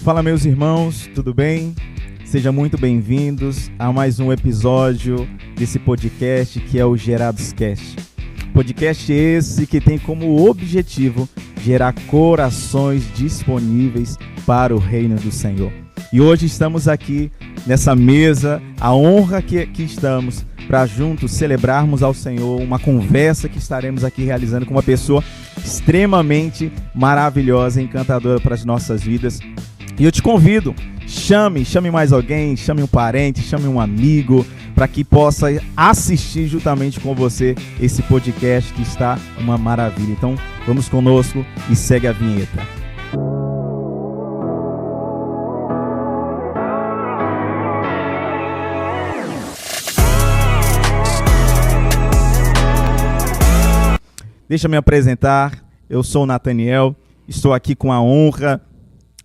Fala, meus irmãos, tudo bem? Sejam muito bem-vindos a mais um episódio desse podcast que é o Gerados Cast. Podcast esse que tem como objetivo gerar corações disponíveis para o reino do Senhor. E hoje estamos aqui nessa mesa, a honra que estamos para juntos celebrarmos ao Senhor uma conversa que estaremos aqui realizando com uma pessoa extremamente maravilhosa e encantadora para as nossas vidas. E eu te convido, chame mais alguém, chame um parente, chame um amigo, para que possa assistir juntamente com você esse podcast que está uma maravilha. Então, vamos conosco e segue a vinheta. Deixa eu me apresentar, eu sou o Nathaniel, estou aqui com a honra,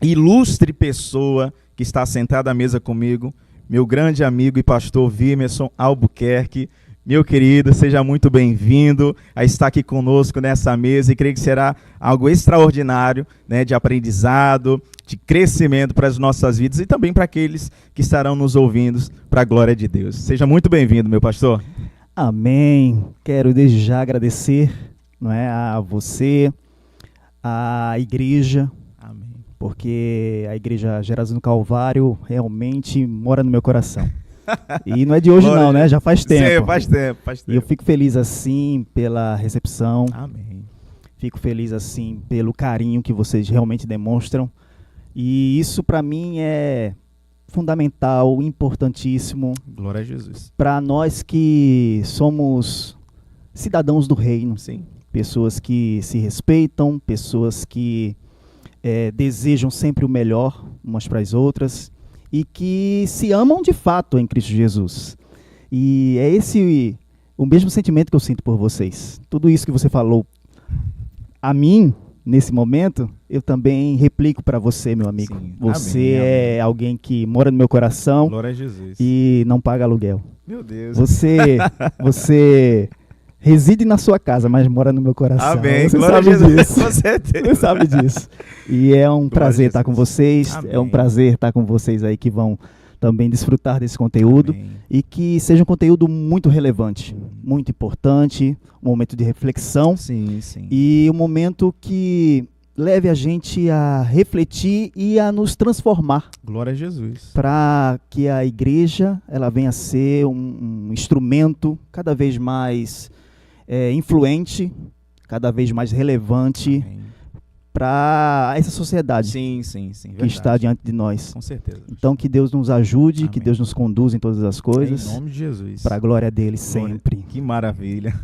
ilustre pessoa que está sentada à mesa comigo, meu grande amigo e pastor Vimerson Albuquerque. Meu querido, seja muito bem-vindo a estar aqui conosco nessa mesa e creio que será algo extraordinário, né, de aprendizado, de crescimento para as nossas vidas e também para aqueles que estarão nos ouvindo, para a glória de Deus. Seja muito bem-vindo, meu pastor. Amém. Quero desde já agradecer, não é, a você, a igreja, porque a Igreja Gerados no Calvário realmente mora no meu coração. E não é de hoje não, né? Já faz tempo. Sim, faz tempo. E eu fico feliz assim pela recepção. Amém. Fico feliz assim pelo carinho que vocês realmente demonstram. E isso para mim é fundamental, importantíssimo. Glória a Jesus. Para nós que somos cidadãos do reino. Sim. Pessoas que se respeitam, pessoas que desejam sempre o melhor umas para as outras e que se amam de fato em Cristo Jesus. E é esse o mesmo sentimento que eu sinto por vocês. Tudo isso que você falou a mim, nesse momento, eu também replico para você, meu amigo. Sim. Você Amém. É alguém que mora no meu coração. Glória a Jesus. E não paga aluguel. Meu Deus. Você reside na sua casa, mas mora no meu coração. Amém. Você Glória sabe a Jesus. disso. Com certeza. Você sabe disso. E é um prazer estar com vocês. Amém. É um prazer estar com vocês aí que vão também desfrutar desse conteúdo. Amém. E que seja um conteúdo muito relevante, muito importante, um momento de reflexão. Sim. E um momento que leve a gente a refletir e a nos transformar. Glória a Jesus. Para que a igreja ela venha a ser um instrumento cada vez mais influente, cada vez mais relevante para essa sociedade Sim, que está diante de nós. Com certeza. Então que Deus nos ajude, Amém. Que Deus nos conduza em todas as coisas. Em nome de Jesus. Para a glória dele sempre. Que maravilha.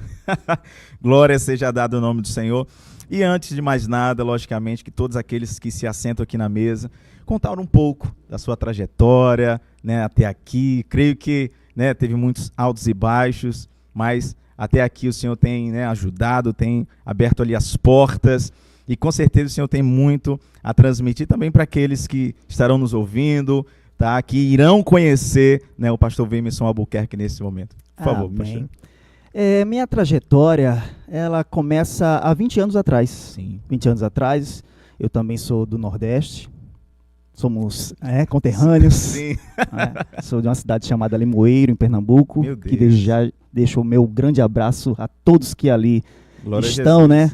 Glória seja dada ao nome do Senhor. E antes de mais nada, logicamente, que todos aqueles que se assentam aqui na mesa contaram um pouco da sua trajetória, né, até aqui. Creio que, né, teve muitos altos e baixos, mas até aqui o Senhor tem, né, ajudado, tem aberto ali as portas e com certeza o Senhor tem muito a transmitir também para aqueles que estarão nos ouvindo, tá, que irão conhecer, né, o pastor Vimerson Albuquerque nesse momento. Por favor, pastor. Minha trajetória, ela começa há 20 anos atrás. Sim. 20 anos atrás, eu também sou do Nordeste, somos conterrâneos. Sim. Sou de uma cidade chamada Limoeiro, em Pernambuco, Meu Deus. que desde já deixo o meu grande abraço a todos que ali Glória estão, né?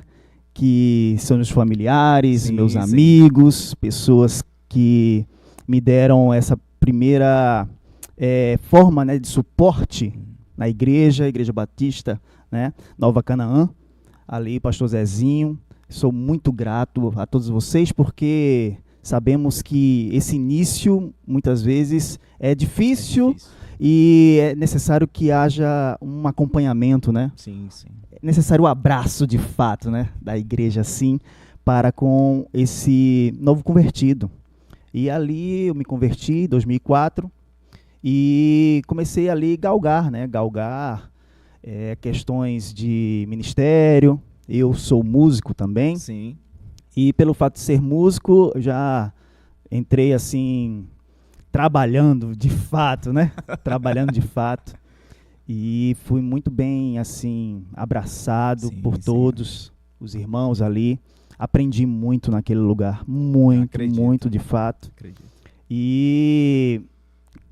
Que são meus familiares, Sim, meus sim. amigos, pessoas que me deram essa primeira forma, né, de suporte na Igreja Batista, né, Nova Canaã, ali, pastor Zezinho. Sou muito grato a todos vocês, porque sabemos que esse início, muitas vezes, é difícil e é necessário que haja um acompanhamento, né? Sim. É necessário o abraço, de fato, né, da igreja, sim, para com esse novo convertido. E ali eu me converti em 2004 e comecei ali galgar questões de ministério. Eu sou músico também. Sim. E pelo fato de ser músico, já entrei assim, trabalhando de fato, né? Trabalhando de fato. E fui muito bem, assim, abraçado por todos os irmãos ali. aprendi muito naquele lugar, muito de fato. Acredito. E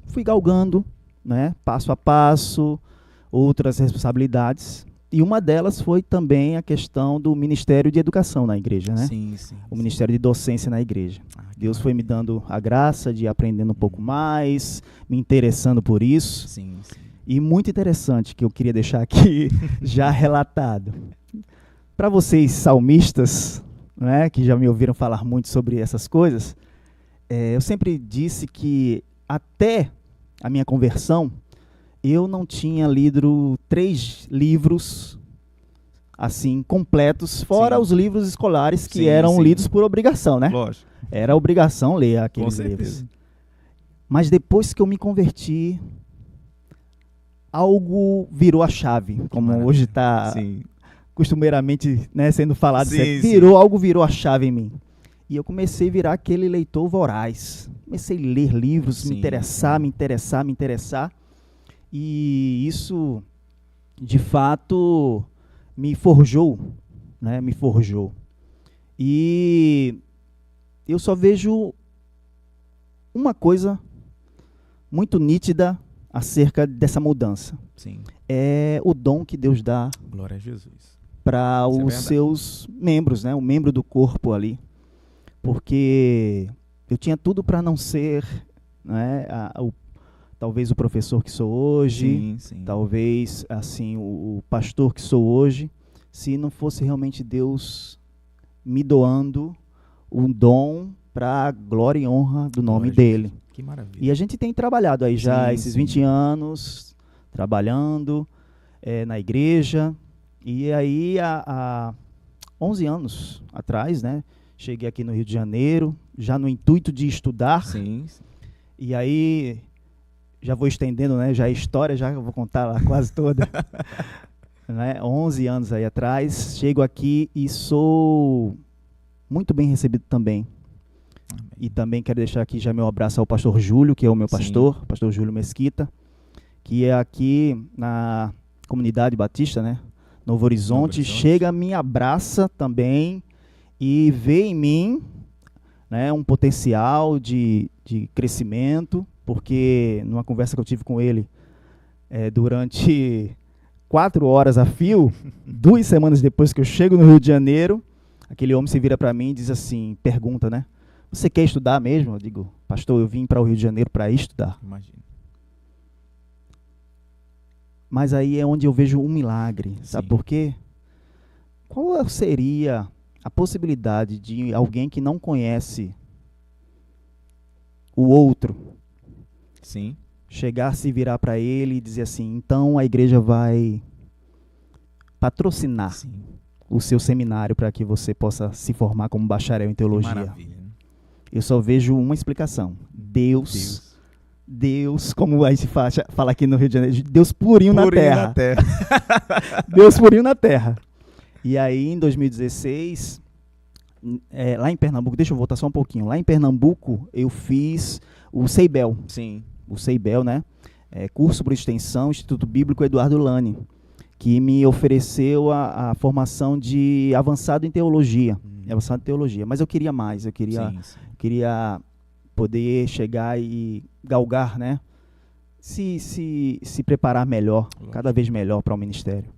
fui galgando, né, passo a passo, outras responsabilidades. E uma delas foi também a questão do Ministério de Educação na igreja, né? Sim. O Ministério de Docência na igreja. Deus foi me dando a graça de aprendendo um pouco mais, me interessando por isso. Sim. E muito interessante, que eu queria deixar aqui já relatado. Para vocês salmistas, né, que já me ouviram falar muito sobre essas coisas, eu sempre disse que até a minha conversão, eu não tinha lido 3 livros assim completos, fora Sim. os livros escolares que Sim, eram sim. lidos por obrigação, né? Lógico. Era obrigação ler Com aqueles certeza. livros. Mas depois que eu me converti, algo virou a chave, como Maravilha. hoje está Sim. costumeiramente, né, sendo falado, Sim, algo virou a chave em mim. E eu comecei a virar aquele leitor voraz. Comecei a ler livros, Sim, me interessar. E isso, de fato, me forjou, né? Me forjou. E eu só vejo uma coisa muito nítida acerca dessa mudança. Sim. É o dom que Deus dá Glória a Jesus. para Isso é os verdade. seus membros, né? O membro do corpo ali. Porque eu tinha tudo para não ser, né, talvez o professor que sou hoje, Sim. talvez assim o pastor que sou hoje, se não fosse realmente Deus me doando um dom para a glória e honra do nome Glória a dele. Jesus. Que maravilha. E a gente tem trabalhado aí já Sim, esses sim. 20 anos, trabalhando na igreja. E aí, há 11 anos atrás, né, cheguei aqui no Rio de Janeiro, já no intuito de estudar. Sim. E aí, já vou estendendo, né, já a história, já vou contar lá quase toda. Né, 11 anos aí atrás, chego aqui e sou muito bem recebido também. Amém. E também quero deixar aqui já meu abraço ao pastor Júlio, que é o meu pastor, pastor Júlio Mesquita, que é aqui na comunidade batista, né, Novo Horizonte. Chega, me abraça também e vê em mim, né, um potencial de crescimento, porque numa conversa que eu tive com ele durante 4 horas a fio, 2 semanas depois que eu chego no Rio de Janeiro, aquele homem se vira para mim e diz assim, pergunta, né? Você quer estudar mesmo? Eu digo, pastor, eu vim para o Rio de Janeiro para estudar. Imagina. Mas aí é onde eu vejo um milagre, sabe Sim. por quê? Qual seria a possibilidade de alguém que não conhece o outro Sim. chegar, se virar para ele e dizer assim, então a igreja vai patrocinar Sim. o seu seminário para que você possa se formar como bacharel em Que teologia? maravilha. Né? Eu só vejo uma explicação. Deus, como a gente fala aqui no Rio de Janeiro, Deus purinho na terra. Deus purinho na terra. E aí, em 2016, lá em Pernambuco, deixa eu voltar só um pouquinho. Lá em Pernambuco, eu fiz o CEIBEL. Sim. O CEIBEL, né? Curso por extensão, Instituto Bíblico Eduardo Lani, que me ofereceu a formação de avançado em teologia. Avançado em teologia. Mas eu queria mais, eu queria poder chegar e galgar, né? Se preparar melhor, cada vez melhor para o ministério.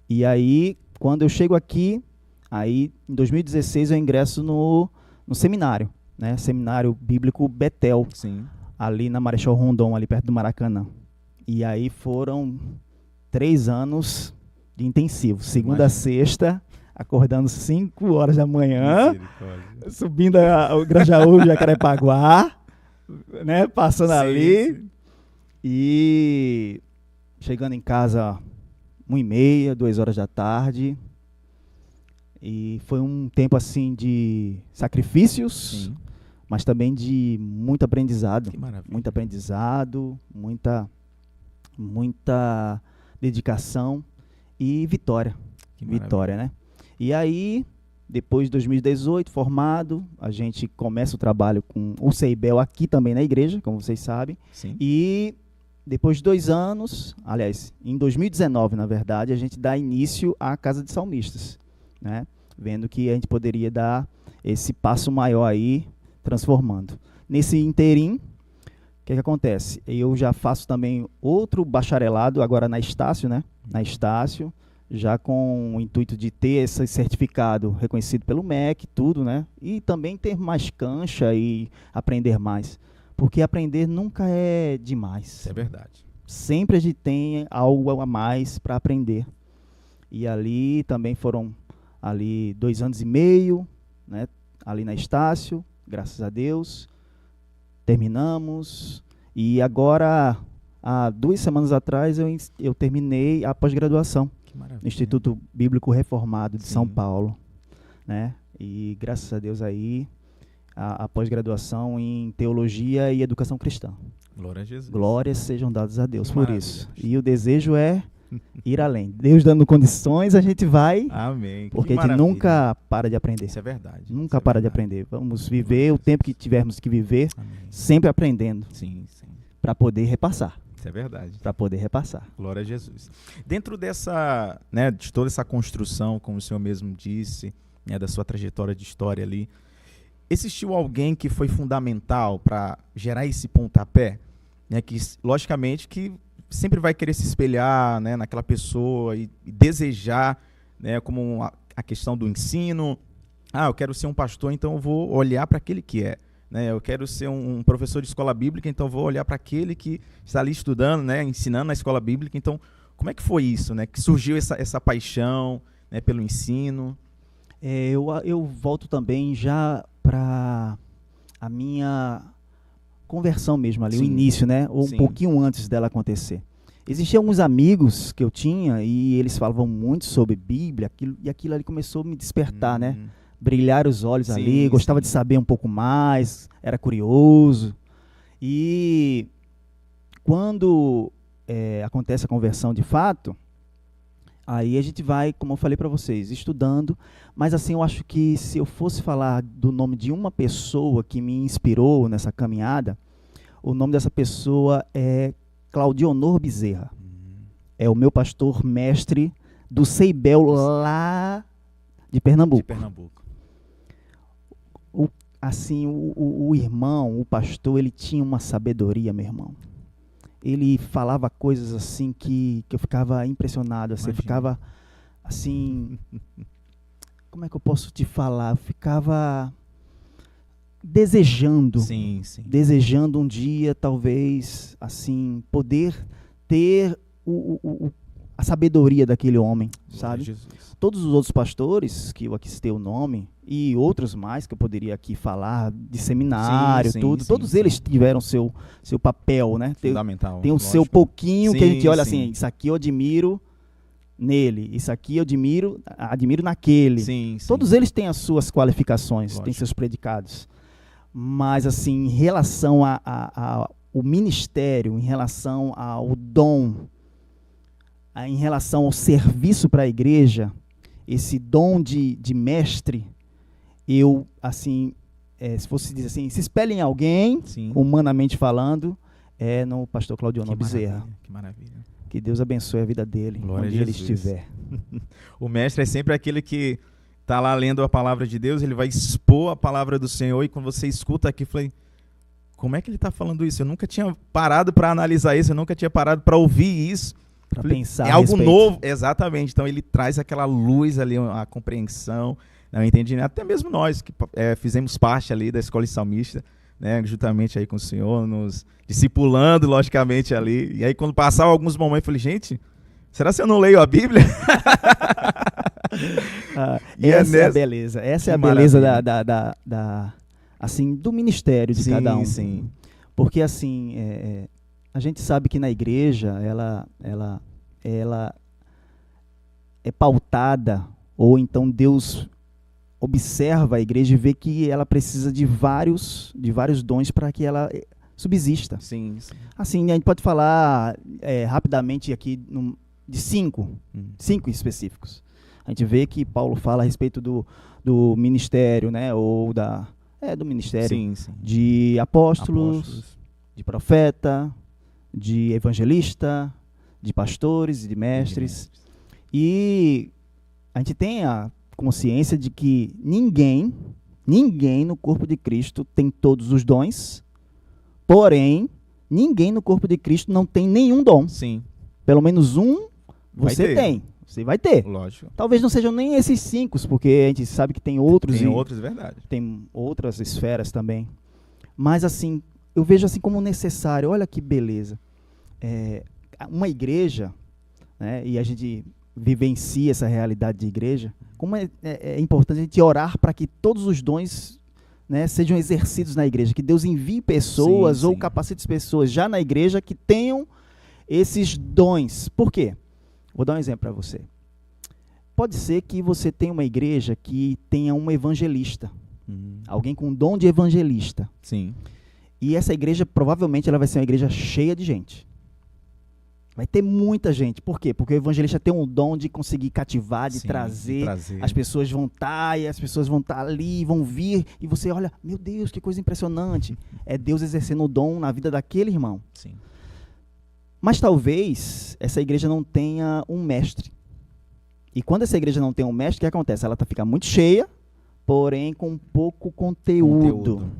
E aí, quando eu chego aqui, aí em 2016 eu ingresso no seminário, né? Seminário Bíblico Betel, Sim. ali na Marechal Rondon, ali perto do Maracanã. E aí foram 3 anos de intensivo, segunda a sexta, acordando 5 horas da manhã, subindo o Grajaú, Jacarepaguá, né, passando ali, sim. E chegando em casa 1h30, 2 horas da tarde. E foi um tempo assim de sacrifícios, Sim. mas também de muito aprendizado. Que maravilha. Muito aprendizado, muita dedicação e vitória. Que Vitória, né? E aí, depois de 2018, formado, a gente começa o trabalho com o CEIBEL aqui também na igreja, como vocês sabem. Sim. E depois de 2 anos, aliás, em 2019, na verdade, a gente dá início à Casa de Salmistas, né? vendo que a gente poderia dar esse passo maior aí, transformando. Nesse interim, o que acontece? Eu já faço também outro bacharelado, agora na Estácio, né? Na Estácio, já com o intuito de ter esse certificado reconhecido pelo MEC, tudo, né? E também ter mais cancha e aprender mais. Porque aprender nunca é demais. Isso é verdade. Sempre a gente tem algo a mais para aprender. E ali também foram ali 2 anos e meio, né? Ali na Estácio, graças a Deus. Terminamos. E agora, há 2 semanas atrás, eu terminei a pós-graduação no Instituto Bíblico Reformado de São Paulo, né? E graças a Deus aí, a pós-graduação em Teologia e Educação Cristã. Glória a Jesus. Glórias sejam dadas a Deus Que por maravilha. isso. E o desejo é ir além. Deus dando condições, a gente vai, Amém. Que porque a gente maravilha. nunca para de aprender. Isso é verdade. Nunca Isso é para de verdade. aprender. Vamos viver o tempo que tivermos que viver, Amém. sempre aprendendo, Sim, sim. para poder repassar. Isso é verdade. Para poder repassar. Glória a Jesus. Dentro dessa, né, de toda essa construção, como o senhor mesmo disse, né, da sua trajetória de história ali, existiu alguém que foi fundamental para gerar esse pontapé, né, que logicamente que sempre vai querer se espelhar, né, naquela pessoa e desejar, né, como a questão do ensino. Eu quero ser um pastor, então eu vou olhar para aquele que é. Né, eu quero ser um professor de escola bíblica, então eu vou olhar para aquele que está ali estudando, né, ensinando na escola bíblica. Então, como é que foi isso, né, que surgiu essa paixão, né, pelo ensino? Eu volto também já para a minha conversão mesmo ali, Sim. o início, né? Ou Sim. um pouquinho antes dela acontecer. Existiam alguns amigos que eu tinha e eles falavam muito sobre Bíblia, e aquilo ali começou a me despertar, né? Brilhar os olhos Sim, ali, gostava sim. de saber um pouco mais, era curioso. E quando acontece a conversão de fato, aí a gente vai, como eu falei para vocês, estudando. Mas assim, eu acho que se eu fosse falar do nome de uma pessoa que me inspirou nessa caminhada, o nome dessa pessoa é Claudionor Bezerra. É o meu pastor mestre do Ceibel lá de Pernambuco. De Pernambuco. Assim, o irmão, o pastor, ele tinha uma sabedoria, meu irmão. Ele falava coisas assim que eu ficava impressionado, assim, eu ficava assim, como é que eu posso te falar? Eu ficava desejando, Sim, sim. desejando um dia, talvez, assim, poder ter a sabedoria daquele homem, sabe? Jesus. Todos os outros pastores, que eu aqui citei o nome, e outros mais que eu poderia aqui falar, de seminário, Sim, tudo, sim, todos sim. eles tiveram seu papel, né? Fundamental. Tem o lógico. seu pouquinho que a gente Sim, olha sim. assim, isso aqui eu admiro nele, isso aqui eu admiro naquele. Sim, sim. Todos eles têm as suas qualificações, têm Lógico. seus predicados. Mas assim, em relação ao ministério, em relação ao dom, em relação ao serviço para a igreja, esse dom de mestre, eu, assim, se fosse dizer assim, se espelha em alguém, Sim. humanamente falando, é no pastor Claudionor Que Bezerra. maravilha, que maravilha. Que Deus abençoe a vida dele, Glória onde a ele Jesus. estiver. O mestre é sempre aquele que está lá lendo a palavra de Deus, ele vai expor a palavra do Senhor, e quando você escuta aqui, falei, como é que ele está falando isso? Eu nunca tinha parado para analisar isso, eu nunca tinha parado para ouvir isso. Para Falei, pensar é a algo respeito. novo, exatamente. Então ele traz aquela luz ali, a compreensão, o entendimento. Até mesmo nós que fizemos parte ali da Escola Salmista, né, juntamente aí com o Senhor, nos discipulando, logicamente, ali. E aí quando passavam alguns momentos, eu falei, gente, será que eu não leio a Bíblia? E Essa é a nessa- beleza. Essa Que é a beleza maravilha. assim, do ministério de Sim, cada um. sim. Porque assim, a gente sabe que na igreja ela é pautada, ou então Deus observa a igreja e vê que ela precisa de vários dons para que ela subsista. Sim, sim. Assim, a gente pode falar rapidamente aqui de cinco específicos. A gente vê que Paulo fala a respeito do ministério, né, ou do ministério Sim, sim. de apóstolos, de profeta, de evangelista, de pastores e de mestres. E a gente tem consciência de que ninguém no corpo de Cristo tem todos os dons, porém, ninguém no corpo de Cristo não tem nenhum dom. Sim. Pelo menos um você tem. Você vai ter. Lógico. Talvez não sejam nem esses 5, porque a gente sabe que tem outros. Tem outros, é verdade. Tem outras esferas também. Mas assim, eu vejo assim como necessário. Olha que beleza. Uma igreja, né, e a gente vivencia essa realidade de igreja, como é importante a gente orar para que todos os dons, né, sejam exercidos na igreja, que Deus envie pessoas Sim, ou sim. capacite pessoas já na igreja que tenham esses dons. Por quê? Vou dar um exemplo para você. Pode ser que você tenha uma igreja que tenha um evangelista, alguém com dom de evangelista. Sim. E essa igreja, provavelmente, ela vai ser uma igreja cheia de gente. Vai ter muita gente. Por quê? Porque o evangelista tem um dom de conseguir cativar, de trazer. As pessoas vão estar, e as pessoas vão estar ali, vão vir, e você olha, meu Deus, que coisa impressionante. É Deus exercendo o dom na vida daquele irmão. Sim. Mas talvez essa igreja não tenha um mestre. E quando essa igreja não tem um mestre, o que acontece? Ela fica muito cheia, porém com pouco conteúdo.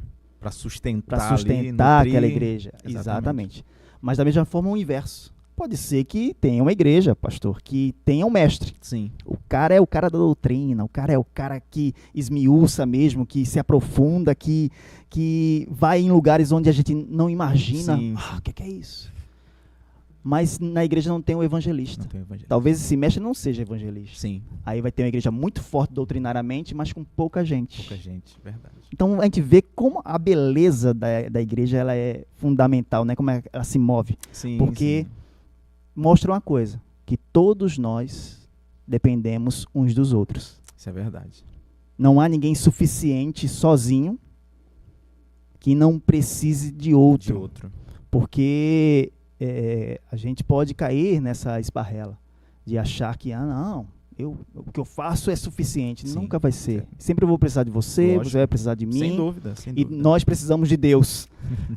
Para sustentar, aquela igreja. Exatamente. Mas da mesma forma o inverso. Pode ser que tenha uma igreja, pastor, que tenha um mestre. Sim. O cara é o cara da doutrina, o cara é o cara que esmiuça mesmo, que se aprofunda, que vai em lugares onde a gente não imagina. O que é isso? Mas na igreja não tem o evangelista. Talvez esse mestre não seja evangelista. Sim. Aí vai ter uma igreja muito forte doutrinariamente, mas com pouca gente. Pouca gente, verdade. Então a gente vê como a beleza da igreja ela é fundamental, né? Como ela se move. Sim, porque mostra uma coisa, que todos nós dependemos uns dos outros. Isso é verdade. Não há ninguém suficiente sozinho que não precise de outro. Porque a gente pode cair nessa esparrela de achar que, o que eu faço é suficiente. Sim, nunca vai ser. Sempre eu vou precisar de você, você vai precisar de mim. Sem dúvida. E nós precisamos de Deus.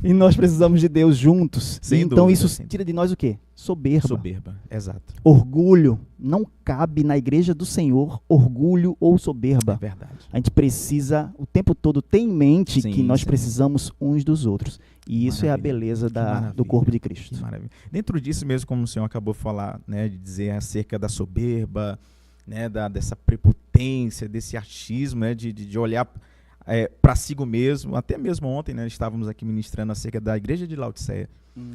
E nós precisamos de Deus juntos. Então isso tira de nós o quê? Soberba. Exato. Orgulho. Não cabe na igreja do Senhor orgulho ou soberba. É verdade. A gente precisa o tempo todo ter em mente que nós precisamos uns dos outros. E isso é a beleza do corpo de Cristo. Que maravilha. Dentro disso mesmo, como o senhor acabou de falar, né, de dizer acerca da soberba, né, dessa prepotência, desse achismo, né, de olhar para si mesmo. Até mesmo ontem, né, estávamos aqui ministrando acerca da igreja de Laodiceia.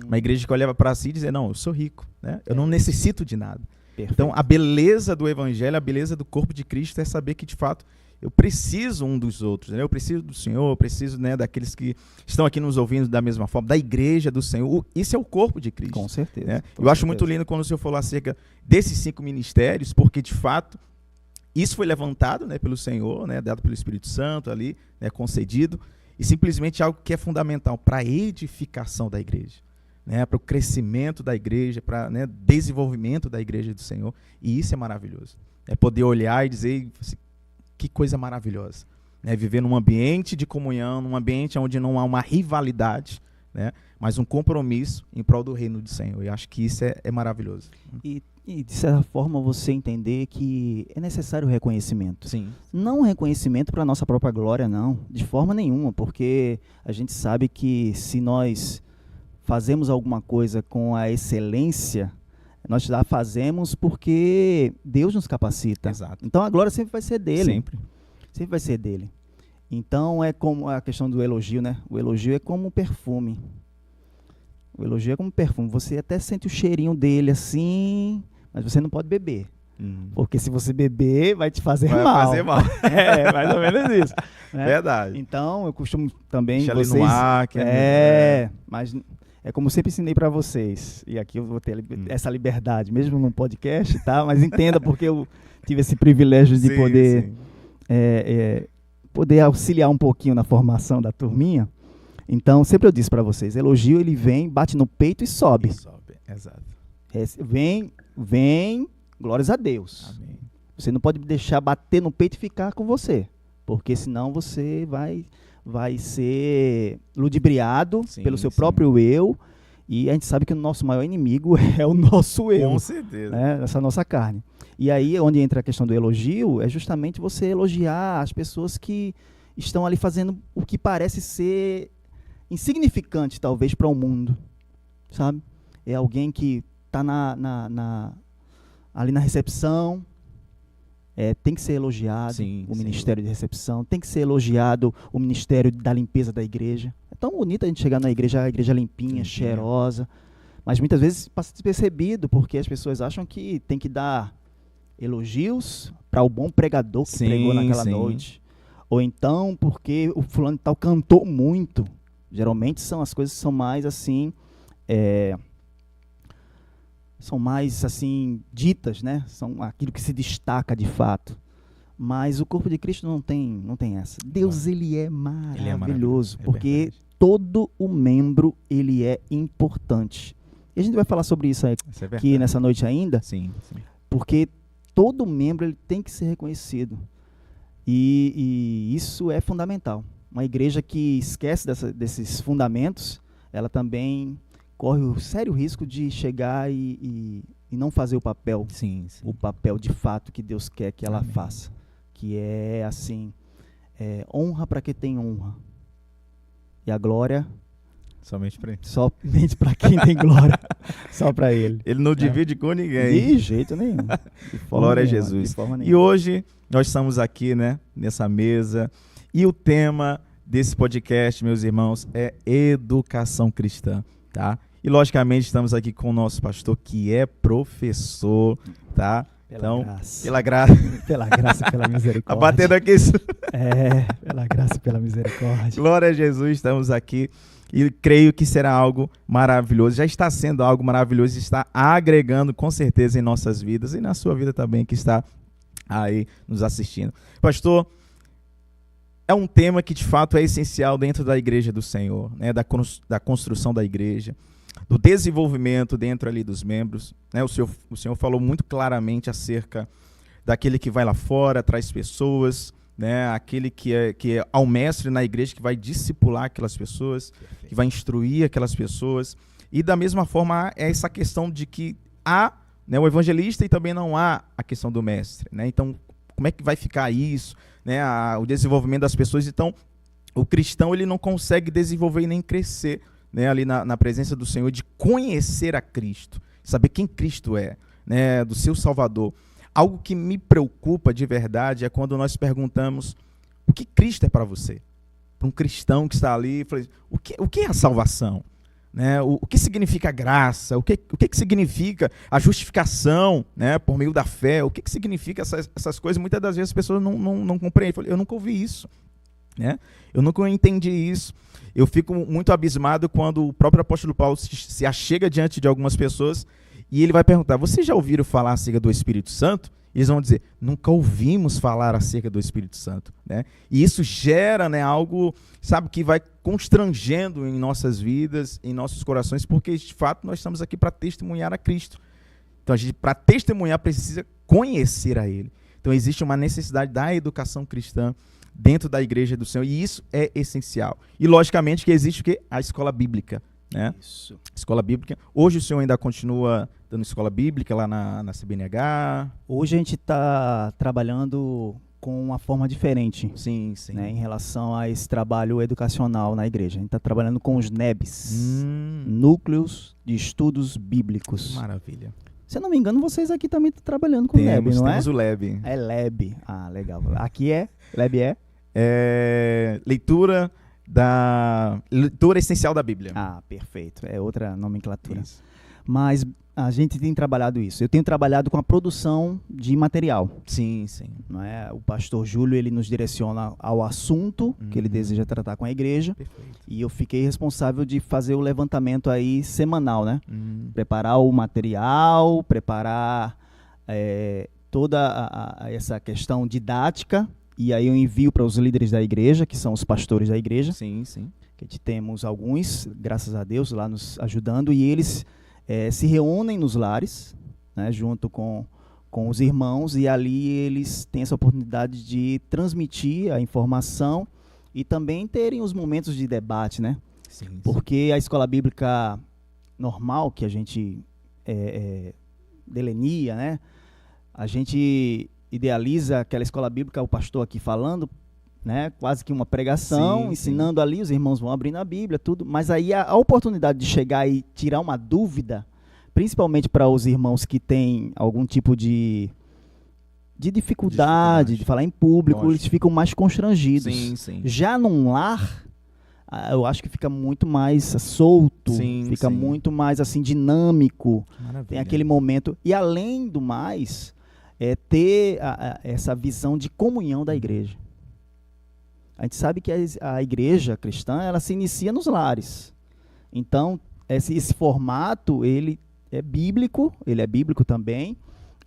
Uma igreja que olhava para si e dizia, não, eu sou rico, né? Eu não necessito de nada. Perfeito. Então, a beleza do evangelho, a beleza do corpo de Cristo é saber que, de fato, eu preciso um dos outros, né? Eu preciso do Senhor, eu preciso, né, daqueles que estão aqui nos ouvindo da mesma forma, da igreja do Senhor. Isso é o corpo de Cristo. Com certeza. Né? Eu acho muito lindo quando o Senhor falou acerca desses 5 ministérios, porque, de fato, isso foi levantado, né, pelo Senhor, né, dado pelo Espírito Santo ali, né, concedido, e simplesmente algo que é fundamental para a edificação da igreja, né, para o crescimento da igreja, para, né, desenvolvimento da igreja do Senhor. E isso é maravilhoso. É poder olhar e dizer, assim, que coisa maravilhosa. Né, viver num ambiente de comunhão, num ambiente onde não há uma rivalidade, né, mas um compromisso em prol do reino do Senhor. Eu acho que isso é maravilhoso. E de certa forma você entender que é necessário reconhecimento. Sim. Não reconhecimento para a nossa própria glória, não. De forma nenhuma, porque a gente sabe que se nós fazemos alguma coisa com a excelência, nós já fazemos porque Deus nos capacita. Exato. Então a glória sempre vai ser dele. Sempre vai ser dele. Então é como a questão do elogio, né? O elogio é como um perfume. O elogio é como um perfume. Você até sente o cheirinho dele assim, mas você não pode beber. Porque se você beber, vai te fazer mal. Vai fazer mal. É, mais ou menos isso. Né? Verdade. Então, eu costumo também... Deixa ali no ar, mas é como eu sempre ensinei para vocês. E aqui eu vou ter essa liberdade, mesmo num podcast, tá? Mas entenda porque eu tive esse privilégio de poder auxiliar um pouquinho na formação da turminha. Então, sempre eu disse para vocês, elogio, ele vem, bate no peito e sobe. Exato. Vem, glórias a Deus. Amém. Você não pode deixar bater no peito e ficar com você, porque senão você vai ser ludibriado pelo seu próprio eu E a gente sabe que o nosso maior inimigo é o nosso eu. Com certeza. Né? Essa nossa carne. E aí, onde entra a questão do elogio, é justamente você elogiar as pessoas que estão ali fazendo o que parece ser insignificante, talvez, para o mundo. Sabe? É alguém que está ali na recepção, tem que ser elogiado. Sim, o ministério de recepção, tem que ser elogiado o ministério da limpeza da igreja. É tão bonito a gente chegar na igreja, a igreja limpinha, cheirosa, mas muitas vezes passa despercebido, porque as pessoas acham que tem que dar elogios para o bom pregador que pregou naquela noite. Ou então porque o fulano tal cantou muito. Geralmente são as coisas que são mais assim... são mais assim ditas, né? São aquilo que se destaca de fato. Mas o corpo de Cristo não tem essa. Deus, ele é maravilhoso, porque todo o membro, ele é importante. E a gente vai falar sobre isso aqui nessa noite ainda. Sim. Porque todo membro, ele tem que ser reconhecido. E isso é fundamental. Uma igreja que esquece desses fundamentos, ela também corre o sério risco de chegar e não fazer o papel. Sim. O papel de fato que Deus quer que ela faça. Que é assim, honra para quem tem honra. E a glória... Somente para ele. Somente para quem tem glória. Só para ele. Ele não divide com ninguém. De jeito nenhum. Glória a Jesus. E hoje nós estamos aqui, né, nessa mesa. E o tema desse podcast, meus irmãos, é educação cristã, tá? E logicamente estamos aqui com o nosso pastor, que é professor, tá? Pela graça e pela misericórdia. Tá batendo aqui isso. Pela graça e pela misericórdia. Glória a Jesus, estamos aqui e creio que será algo maravilhoso. Já está sendo algo maravilhoso e está agregando com certeza em nossas vidas e na sua vida também, que está aí nos assistindo. Pastor, é um tema que de fato é essencial dentro da igreja do Senhor, né? Da construção da igreja, do desenvolvimento dentro ali dos membros, né? O Senhor falou muito claramente acerca daquele que vai lá fora, traz pessoas, né? Aquele que é ao mestre na igreja, que vai discipular aquelas pessoas, que vai instruir aquelas pessoas. E da mesma forma é essa questão de que há, né, o evangelista e também não há a questão do mestre, né? Então, como é que vai ficar isso, né? O desenvolvimento das pessoas. Então, o cristão, ele não consegue desenvolver e nem crescer, né, ali na presença do Senhor, de conhecer a Cristo, saber quem Cristo é, né, do seu Salvador. Algo que me preocupa de verdade é quando nós perguntamos o que Cristo é para você. Para um cristão que está ali, o que é a salvação? Né? O que significa graça? O que significa a justificação, né, por meio da fé? O que significa essas coisas? Muitas das vezes as pessoas não compreendem. Eu nunca ouvi isso. Né? Eu nunca entendi isso. Eu fico muito abismado quando o próprio apóstolo Paulo se achega diante de algumas pessoas e ele vai perguntar: vocês já ouviram falar acerca do Espírito Santo? E eles vão dizer: nunca ouvimos falar acerca do Espírito Santo. Né? E isso gera, né, algo, sabe, que vai constrangendo em nossas vidas, em nossos corações, porque de fato nós estamos aqui para testemunhar a Cristo. Então a gente, para testemunhar, precisa conhecer a Ele. Então existe uma necessidade da educação cristã dentro da igreja do Senhor, e isso é essencial. E logicamente que existe o quê? A escola bíblica, né? Isso. Escola bíblica. Hoje o senhor ainda continua dando escola bíblica lá na CBNH? Hoje a gente está trabalhando com uma forma diferente. Sim. Né, em relação a esse trabalho educacional na igreja. A gente está trabalhando com os NEBs, Núcleos de Estudos Bíblicos. Maravilha. Se eu não me engano, vocês aqui também estão trabalhando com o LEB, não é? Temos o LEB. É LEB. Ah, legal. Aqui LEB leitura essencial da Bíblia. Ah, perfeito. É outra nomenclatura. Isso. Mas a gente tem trabalhado isso. Eu tenho trabalhado com a produção de material. Sim. Não é? O pastor Júlio, ele nos direciona ao assunto que ele deseja tratar com a igreja. Perfeito. E eu fiquei responsável de fazer o levantamento aí semanal, né? Preparar o material, preparar toda essa questão didática. E aí eu envio para os líderes da igreja, que são os pastores da igreja. Sim. Que temos alguns, graças a Deus, lá nos ajudando. E eles se reúnem nos lares, né, junto com os irmãos. E ali eles têm essa oportunidade de transmitir a informação e também terem os momentos de debate, né? Sim. Porque a escola bíblica, normal que a gente delenia, né? A gente idealiza aquela escola bíblica, o pastor aqui falando, né? Quase que uma pregação, Sim, ensinando ali, os irmãos vão abrindo a Bíblia, tudo. Mas aí a oportunidade de chegar e tirar uma dúvida, principalmente para os irmãos que têm algum tipo de dificuldade de falar em público, Lógico. eles ficam mais constrangidos. Sim, sim. Já num lar, eu acho que fica muito mais solto, Sim, fica sim. muito mais assim dinâmico. Maravilha. Tem aquele momento. E além do mais, ter essa visão de comunhão da igreja. A gente sabe que a igreja cristã, ela se inicia nos lares. Então, esse formato, ele é bíblico também,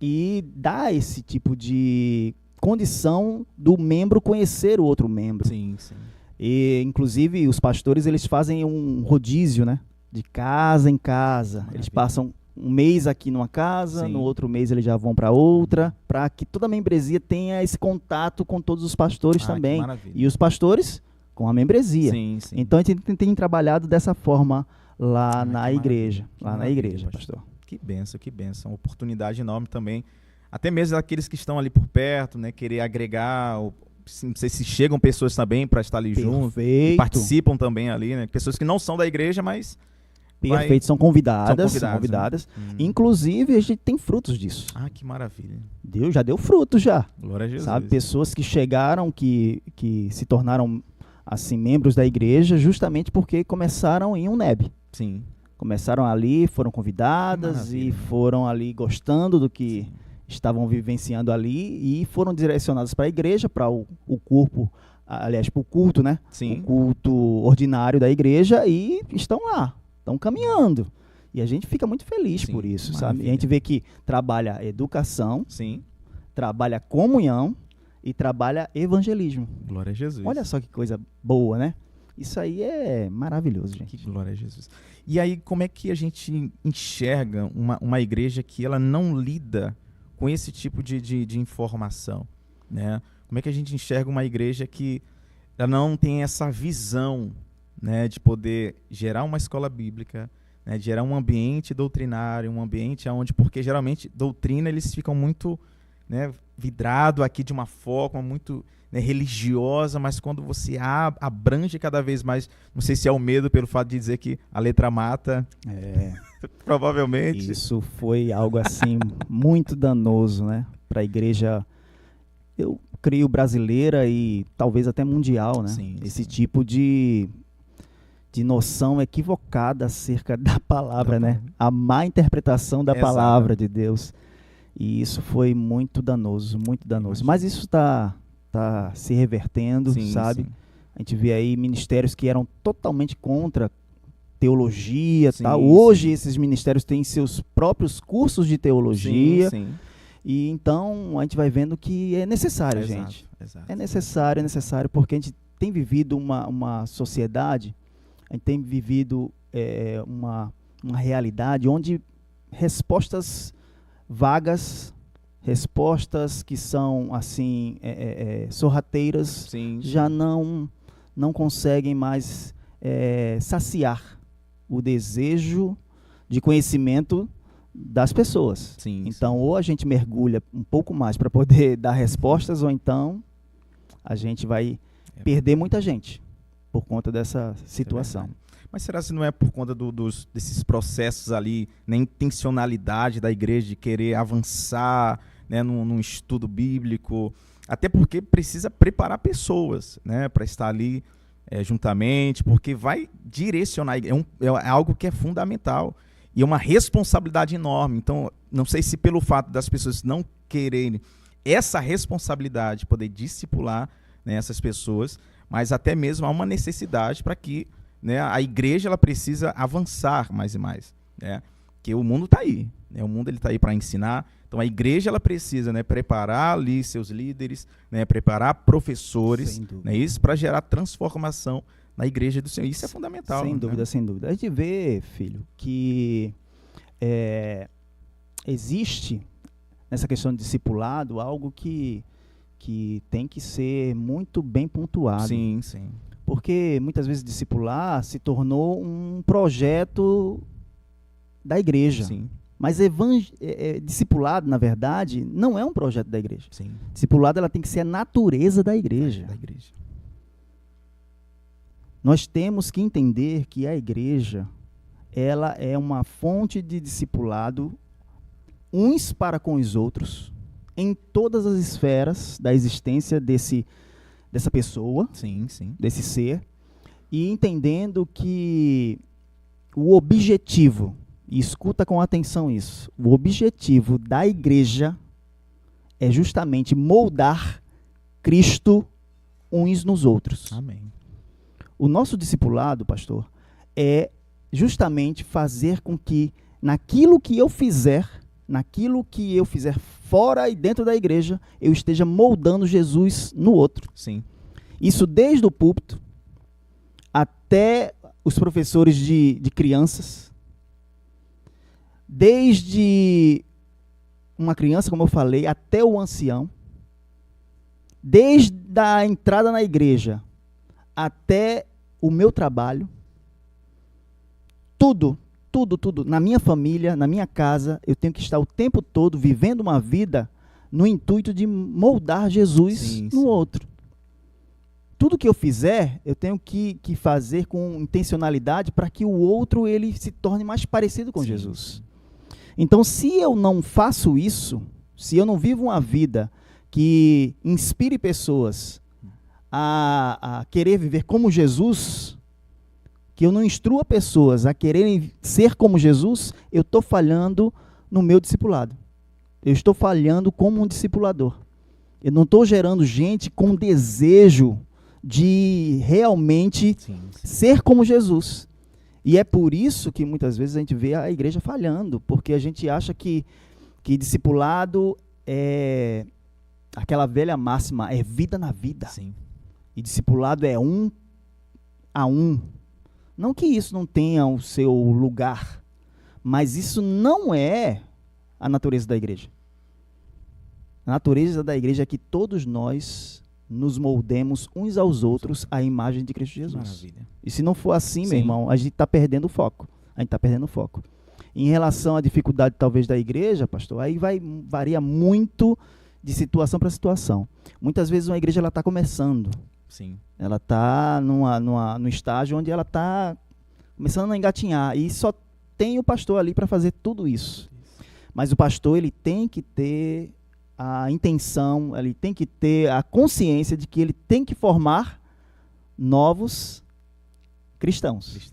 e dá esse tipo de condição do membro conhecer o outro membro. Sim, sim. E, inclusive, os pastores, eles fazem um rodízio, né? De casa em casa. Maravilha. Eles passam um mês aqui numa casa, Sim. no outro mês eles já vão para outra, para que toda a membresia tenha esse contato com todos os pastores também. Que maravilha. E os pastores com a membresia. Sim, sim. Então, a gente tem trabalhado dessa forma lá na que igreja. maravilha. Que Lá na maravilha, igreja, pastor. pastor. Que bênção. Uma oportunidade enorme também. Até mesmo aqueles que estão ali por perto, né? Querer agregar, não sei se chegam pessoas também para estar ali junto. E participam também ali, né? Pessoas que não são da igreja, mas... Perfeito, são convidadas. Né? Inclusive, a gente tem frutos disso. Que maravilha. Deus já deu fruto já. Glória a Jesus. Sabe, pessoas que chegaram, que se tornaram assim membros da igreja, justamente porque começaram em um NEB. Sim. Começaram ali, foram convidadas e foram ali gostando do que estavam vivenciando ali e foram direcionadas para a igreja, para o corpo, aliás, para o culto, né? Sim. O culto ordinário da igreja, e estão lá, estão caminhando. E a gente fica muito feliz por isso, sabe? E a gente vê que trabalha educação, trabalha comunhão e trabalha evangelismo. Glória a Jesus. Olha só que coisa boa, né? Isso aí é maravilhoso, gente. Que glória a Jesus. E aí, como é que a gente enxerga uma igreja que ela não lida com esse tipo de informação, né? Como é que a gente enxerga uma igreja que ela não tem essa visão, né, de poder gerar uma escola bíblica, né, de gerar um ambiente doutrinário, um ambiente onde, porque geralmente doutrina eles ficam muito, né, vidrado aqui de uma forma muito, né, religiosa, mas quando você abrange cada vez mais, não sei se é o medo pelo fato de dizer que a letra mata, provavelmente. Isso foi algo assim muito danoso, né, para a igreja, eu creio, brasileira e talvez até mundial, né? Esse tipo de noção equivocada acerca da palavra, né? A má interpretação da palavra de Deus. E isso foi muito danoso, muito danoso. Mas isso está se revertendo, sabe? A gente vê aí ministérios que eram totalmente contra teologia, tal. Hoje esses ministérios têm seus próprios cursos de teologia. E então a gente vai vendo que é necessário, gente. Exato. É necessário, porque a gente tem vivido uma sociedade, a gente tem vivido uma realidade onde respostas vagas, respostas que são assim sorrateiras, já não conseguem mais saciar o desejo de conhecimento das pessoas. Então, ou a gente mergulha um pouco mais para poder dar respostas, ou então a gente vai perder muita gente por conta dessa situação. Mas será que não é por conta desses processos ali, na intencionalidade da igreja de querer avançar, né, num estudo bíblico? Até porque precisa preparar pessoas, né, para estar ali juntamente, porque vai direcionar, é algo que é fundamental. E é uma responsabilidade enorme. Então, não sei se pelo fato das pessoas não quererem essa responsabilidade, poder discipular, né, essas pessoas, mas até mesmo há uma necessidade para que, né, a igreja ela precisa avançar mais e mais. Né? Porque o mundo está aí. Né? O mundo está aí para ensinar. Então, a igreja ela precisa, né, preparar ali seus líderes, né, preparar professores, né, isso para gerar transformação na igreja do Senhor. Isso é fundamental. Sem dúvida, sem dúvida. A gente vê, filho, que existe nessa questão de discipulado algo que tem que ser muito bem pontuado. Sim. Porque muitas vezes discipular se tornou um projeto da igreja. Sim. Mas discipulado, na verdade, não é um projeto da igreja. Sim. Discipulado ela tem que ser a natureza da igreja. Da igreja. Nós temos que entender que a igreja, ela é uma fonte de discipulado uns para com os outros, em todas as esferas da existência dessa pessoa, Sim, sim. desse ser, e entendendo que o objetivo, e escuta com atenção isso, o objetivo da igreja é justamente moldar Cristo uns nos outros. Amém. O nosso discipulado, pastor, é justamente fazer com que naquilo que eu fizer fora e dentro da igreja, eu esteja moldando Jesus no outro. Sim. Isso desde o púlpito até os professores de crianças, desde uma criança, como eu falei, até o ancião, desde a entrada na igreja até o meu trabalho, tudo, na minha família, na minha casa, eu tenho que estar o tempo todo vivendo uma vida no intuito de moldar Jesus no outro. Tudo que eu fizer, eu tenho que fazer com intencionalidade para que o outro ele se torne mais parecido com Jesus. Então, se eu não faço isso, se eu não vivo uma vida que inspire pessoas a querer viver como Jesus, que eu não instrua pessoas a quererem ser como Jesus, eu estou falhando no meu discipulado. Eu estou falhando como um discipulador. Eu não estou gerando gente com desejo de realmente ser como Jesus. E é por isso que muitas vezes a gente vê a igreja falhando, porque a gente acha que discipulado é aquela velha máxima, é vida na vida. Sim. E discipulado é 1 a 1. Não que isso não tenha o seu lugar, mas isso não é a natureza da igreja. A natureza da igreja é que todos nós nos moldemos uns aos outros à imagem de Cristo Jesus. Maravilha. E se não for assim, meu irmão, a gente está perdendo o foco. Em relação à dificuldade talvez da igreja, pastor, aí varia muito de situação para situação. Muitas vezes uma igreja está começando. Sim. Ela está no estágio onde ela está começando a engatinhar. E só tem o pastor ali para fazer tudo isso. Mas o pastor ele tem que ter a intenção, ele tem que ter a consciência de que ele tem que formar novos cristãos.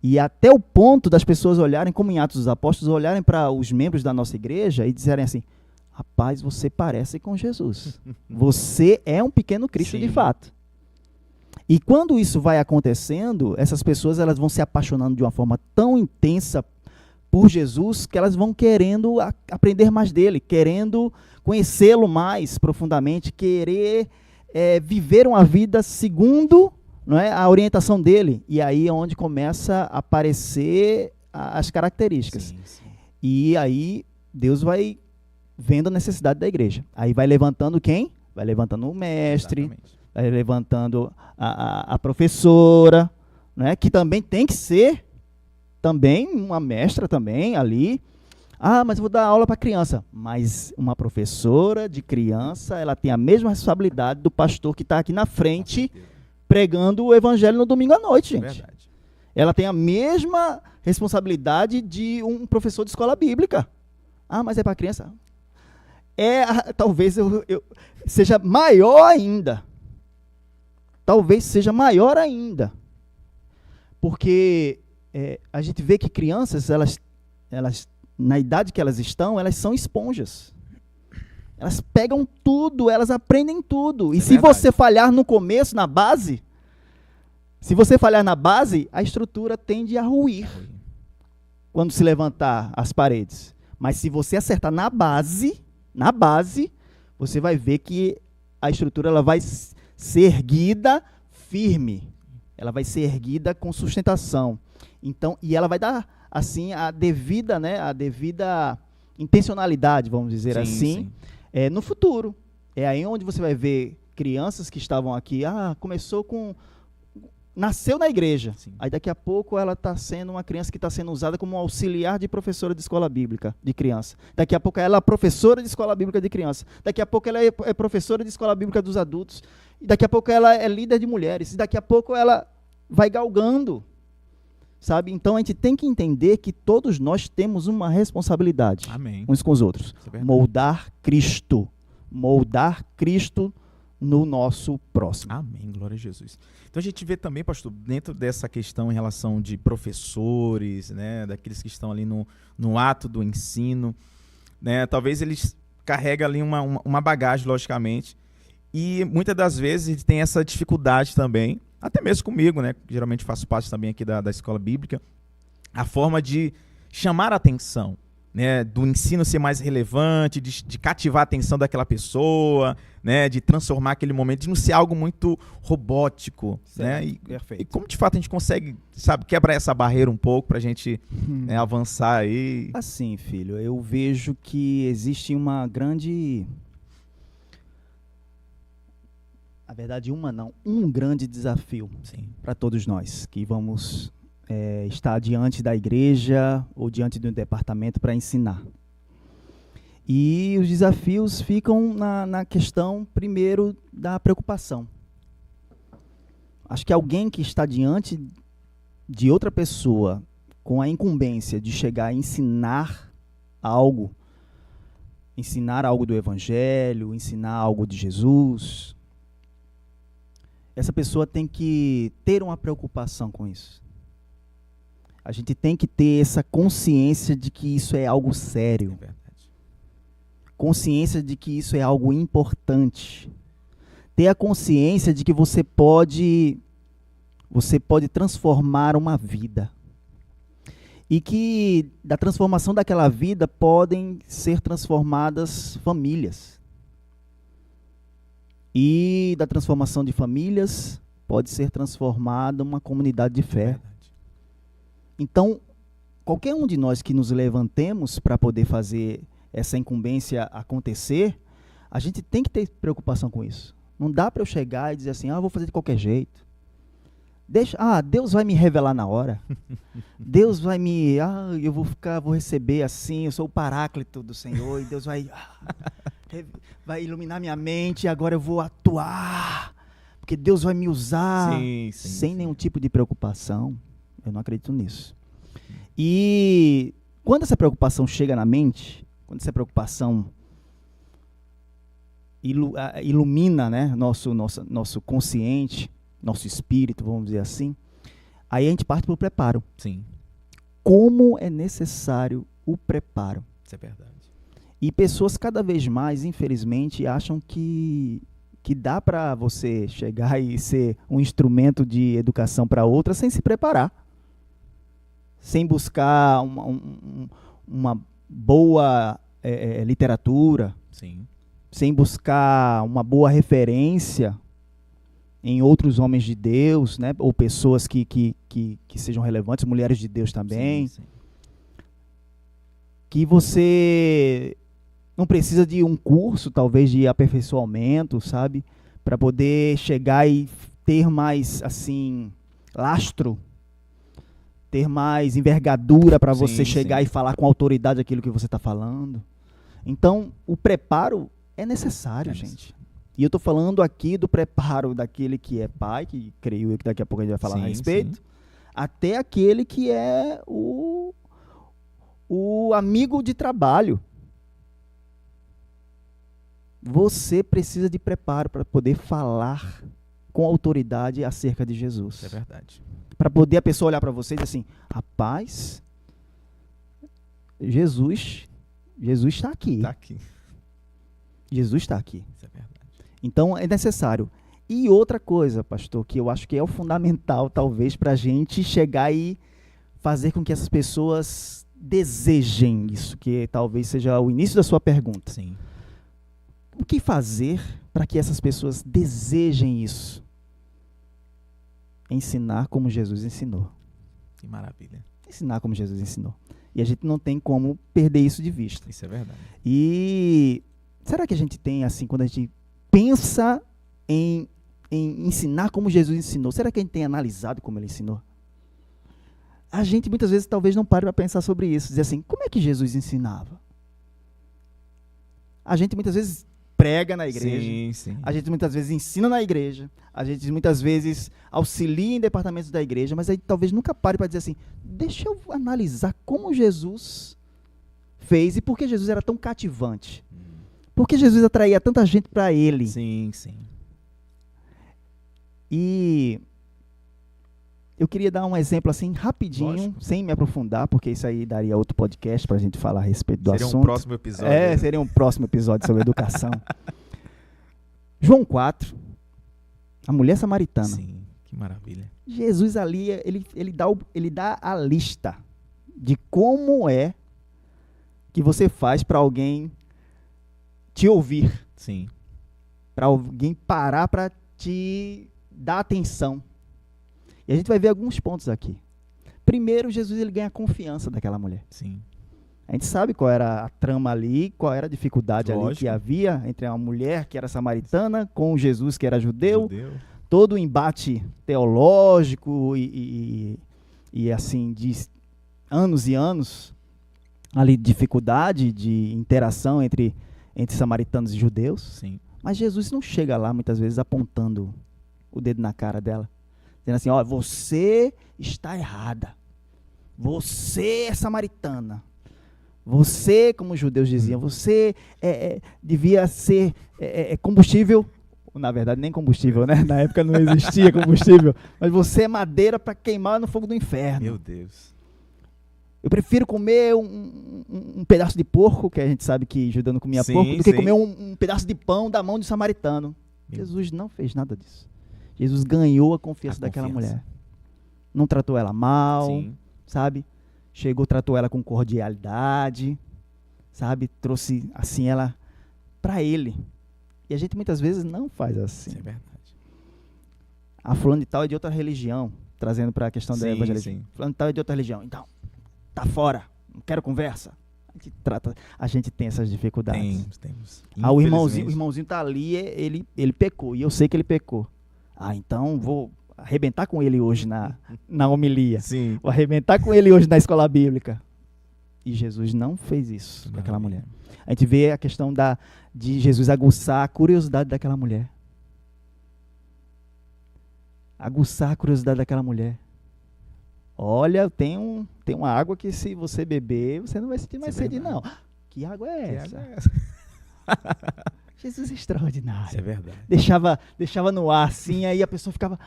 E até o ponto das pessoas olharem, como em Atos dos Apóstolos, olharem para os membros da nossa igreja e disserem assim: rapaz, você parece com Jesus. Você é um pequeno Cristo de fato. E quando isso vai acontecendo, essas pessoas elas vão se apaixonando de uma forma tão intensa por Jesus que elas vão querendo aprender mais dele, querendo conhecê-lo mais profundamente, querer viver uma vida segundo, não é, a orientação dele. E aí é onde começa a aparecer as características. Sim. E aí Deus vai vendo a necessidade da igreja. Aí vai levantando quem? Vai levantando o mestre, exatamente. Vai levantando a professora, né, que também tem que ser também uma mestra também ali. Ah, mas eu vou dar aula para criança. Mas uma professora de criança, ela tem a mesma responsabilidade do pastor que está aqui na frente pregando o evangelho no domingo à noite, gente. Verdade. Ela tem a mesma responsabilidade de um professor de escola bíblica. Ah, mas é para criança? Talvez seja maior ainda. Talvez seja maior ainda. Porque a gente vê que crianças, elas, na idade que elas estão, elas são esponjas. Elas pegam tudo, elas aprendem tudo. E se você falhar no começo, na base, a estrutura tende a ruir quando se levantar as paredes. Mas se você acertar na base, você vai ver que a estrutura ela vai ser erguida firme. Ela vai ser erguida com sustentação. Então, e ela vai dar assim a devida intencionalidade, vamos dizer assim, no futuro. É aí onde você vai ver crianças que estavam aqui, começou com nasceu na igreja. Sim. Aí daqui a pouco ela está sendo uma criança que está sendo usada como um auxiliar de professora de escola bíblica de criança. Daqui a pouco ela é professora de escola bíblica de criança. Daqui a pouco ela é professora de escola bíblica dos adultos. E daqui a pouco ela é líder de mulheres. E daqui a pouco ela vai galgando. Sabe? Então a gente tem que entender que todos nós temos uma responsabilidade. Amém. Uns com os outros. Moldar Cristo. Moldar Cristo no nosso próximo. Amém, glória a Jesus. Então a gente vê também, pastor, dentro dessa questão em relação de professores, né, daqueles que estão ali no ato do ensino, né, talvez eles carregam ali uma bagagem, logicamente, e muitas das vezes eles têm essa dificuldade também, até mesmo comigo, né, geralmente faço parte também aqui da escola bíblica, a forma de chamar a atenção, né, do ensino ser mais relevante, de cativar a atenção daquela pessoa, né, de transformar aquele momento, de não ser algo muito robótico, certo, né, perfeito. E como de fato a gente consegue, sabe, quebrar essa barreira um pouco para a gente né, avançar aí. Assim, filho, eu vejo que existe uma grande, na verdade um grande desafio para todos nós que vamos estar diante da igreja ou diante de um departamento para ensinar. E os desafios ficam na questão, primeiro, da preocupação. Acho que alguém que está diante de outra pessoa com a incumbência de chegar a ensinar algo do Evangelho, ensinar algo de Jesus, essa pessoa tem que ter uma preocupação com isso. A gente tem que ter essa consciência de que isso é algo sério. É verdade. Consciência de que isso é algo importante. Ter a consciência de que você pode transformar uma vida. E que da transformação daquela vida podem ser transformadas famílias. E da transformação de famílias pode ser transformada uma comunidade de fé. Então, qualquer um de nós que nos levantemos para poder fazer essa incumbência acontecer, a gente tem que ter preocupação com isso. Não dá para eu chegar e dizer assim, vou fazer de qualquer jeito. Deus vai me revelar na hora. Deus vai eu vou receber assim, eu sou o paráclito do Senhor, e Deus vai iluminar minha mente, e agora eu vou atuar, porque Deus vai me usar, sem nenhum tipo de preocupação. Eu não acredito nisso. E quando essa preocupação chega na mente, quando essa preocupação ilumina, né, nosso consciente, nosso espírito, vamos dizer assim, aí a gente parte para o preparo. Sim. Como é necessário o preparo. Isso é verdade. E pessoas cada vez mais, infelizmente, acham que dá para você chegar e ser um instrumento de educação para outra sem se preparar. Sem buscar uma boa literatura, sim, sem buscar uma boa referência em outros homens de Deus, né, ou pessoas que sejam relevantes, mulheres de Deus também, sim. Que você não precisa de um curso, talvez, de aperfeiçoamento, sabe, para poder chegar e ter mais, assim, lastro, ter mais envergadura para você chegar e falar com autoridade aquilo que você está falando. Então, o preparo é necessário, gente. E eu estou falando aqui do preparo daquele que é pai, que creio eu que daqui a pouco a gente vai falar a respeito, até aquele que é o amigo de trabalho. Você precisa de preparo para poder falar com autoridade acerca de Jesus. Isso é verdade. Para poder a pessoa olhar para você e dizer assim, rapaz, Jesus está aqui. Está aqui. Jesus está aqui. Isso é verdade. Então é necessário. E outra coisa, pastor, que eu acho que é o fundamental, talvez, para a gente chegar e fazer com que essas pessoas desejem isso, que talvez seja o início da sua pergunta. Sim. O que fazer para que essas pessoas desejem isso? Ensinar como Jesus ensinou. Que maravilha. Ensinar como Jesus ensinou. E a gente não tem como perder isso de vista. Isso é verdade. E será que a gente tem, assim, quando a gente pensa em em ensinar como Jesus ensinou? Será que a gente tem analisado como ele ensinou? A gente muitas vezes talvez não pare para pensar sobre isso, dizer assim, como é que Jesus ensinava? A gente muitas vezes prega na igreja, Sim. a gente muitas vezes ensina na igreja, a gente muitas vezes auxilia em departamentos da igreja, mas aí talvez nunca pare para dizer assim, deixa eu analisar como Jesus fez e por que Jesus era tão cativante. Por que Jesus atraía tanta gente para ele? Sim. E eu queria dar um exemplo assim rapidinho, Lógico. sem me aprofundar, porque isso aí daria outro podcast para a gente falar a respeito do Seria assunto. um próximo episódio. Seria um próximo episódio sobre educação. João 4, a mulher samaritana. Sim, que maravilha. Jesus ali, ele dá a lista de como é que você faz para alguém te ouvir, Sim. para alguém parar para te dar atenção. E a gente vai ver alguns pontos aqui. Primeiro, Jesus ele ganha a confiança daquela mulher. Sim. A gente sabe qual era a trama ali, qual era a dificuldade ali Lógico. que havia entre uma mulher que era samaritana com Jesus que era judeu. Todo o embate teológico e assim, de anos e anos, ali, dificuldade de interação entre samaritanos e judeus. Sim. Mas Jesus não chega lá, muitas vezes, apontando o dedo na cara dela, dizendo assim, ó, você está errada, você é samaritana, você, como os judeus diziam, você devia ser combustível. Na verdade, nem combustível, né? Na época não existia combustível. Mas você é madeira para queimar no fogo do inferno. Meu Deus. Eu prefiro comer um pedaço de porco, que a gente sabe que judeu não comia porco, do que comer um pedaço de pão da mão de samaritano. Jesus não fez nada disso. Jesus ganhou a confiança daquela mulher. Não tratou ela mal, sabe? Chegou, tratou ela com cordialidade, sabe? Trouxe assim ela para ele. E a gente muitas vezes não faz assim. Isso é verdade. A fulano de tal é de outra religião, trazendo para a questão da evangelização. Fulano de tal é de outra religião. Então, tá fora, não quero conversa. A gente tem essas dificuldades. Temos. O irmãozinho tá ali, ele pecou, e eu sei que ele pecou. Então vou arrebentar com ele hoje na homilia. Sim. Vou arrebentar com ele hoje na escola bíblica. E Jesus não fez isso com aquela mulher. A gente vê a questão de Jesus aguçar a curiosidade daquela mulher. Aguçar a curiosidade daquela mulher. Olha, tem uma água que se você beber, você não vai sentir mais sede, não. Que água é essa? Jesus é extraordinário. Isso é verdade. Deixava no ar assim, aí a pessoa ficava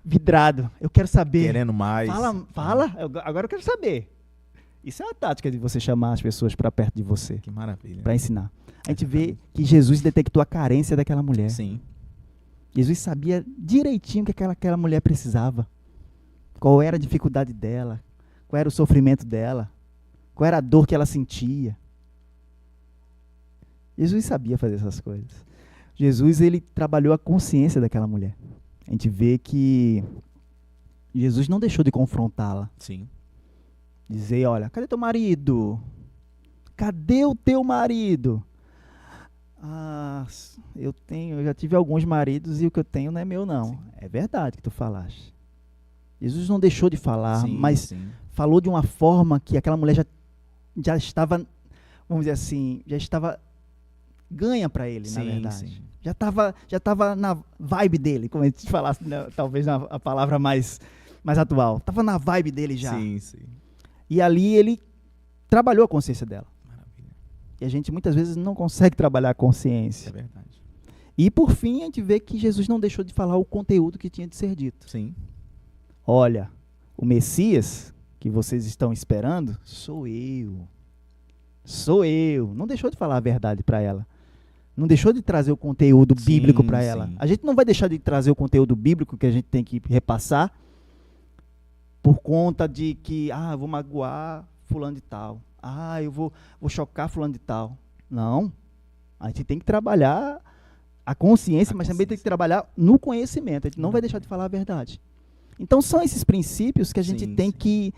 vidrado. Eu quero saber. Querendo mais. Fala. Agora eu quero saber. Isso é uma tática de você chamar as pessoas para perto de você. Que maravilha. Para ensinar. A gente vê que Jesus detectou a carência daquela mulher. Sim. Jesus sabia direitinho o que aquela mulher precisava. Qual era a dificuldade dela. Qual era o sofrimento dela. Qual era a dor que ela sentia. Jesus sabia fazer essas coisas. Jesus, ele trabalhou a consciência daquela mulher. A gente vê que Jesus não deixou de confrontá-la. Sim. Dizer, olha, cadê teu marido? Cadê o teu marido? Eu já tive alguns maridos e o que eu tenho não é meu, não. Sim. É verdade que tu falaste. Jesus não deixou de falar, mas falou de uma forma que aquela mulher já estava, vamos dizer assim, já estava ganha para ele, na verdade. Sim. Já estava na vibe dele, como a gente falasse, né, talvez a palavra mais atual. Estava na vibe dele já. Sim. E ali ele trabalhou a consciência dela. Maravilha. E a gente muitas vezes não consegue trabalhar a consciência. É verdade. E por fim a gente vê que Jesus não deixou de falar o conteúdo que tinha de ser dito. Sim. Olha, o Messias que vocês estão esperando sou eu. Sou eu. Não deixou de falar a verdade para ela. Não deixou de trazer o conteúdo bíblico para ela. A gente não vai deixar de trazer o conteúdo bíblico que a gente tem que repassar por conta de que, eu vou magoar fulano de tal. Eu vou chocar fulano de tal. Não. A gente tem que trabalhar a consciência, mas também tem que trabalhar no conhecimento. A gente não vai deixar de falar a verdade. Então são esses princípios que a gente tem que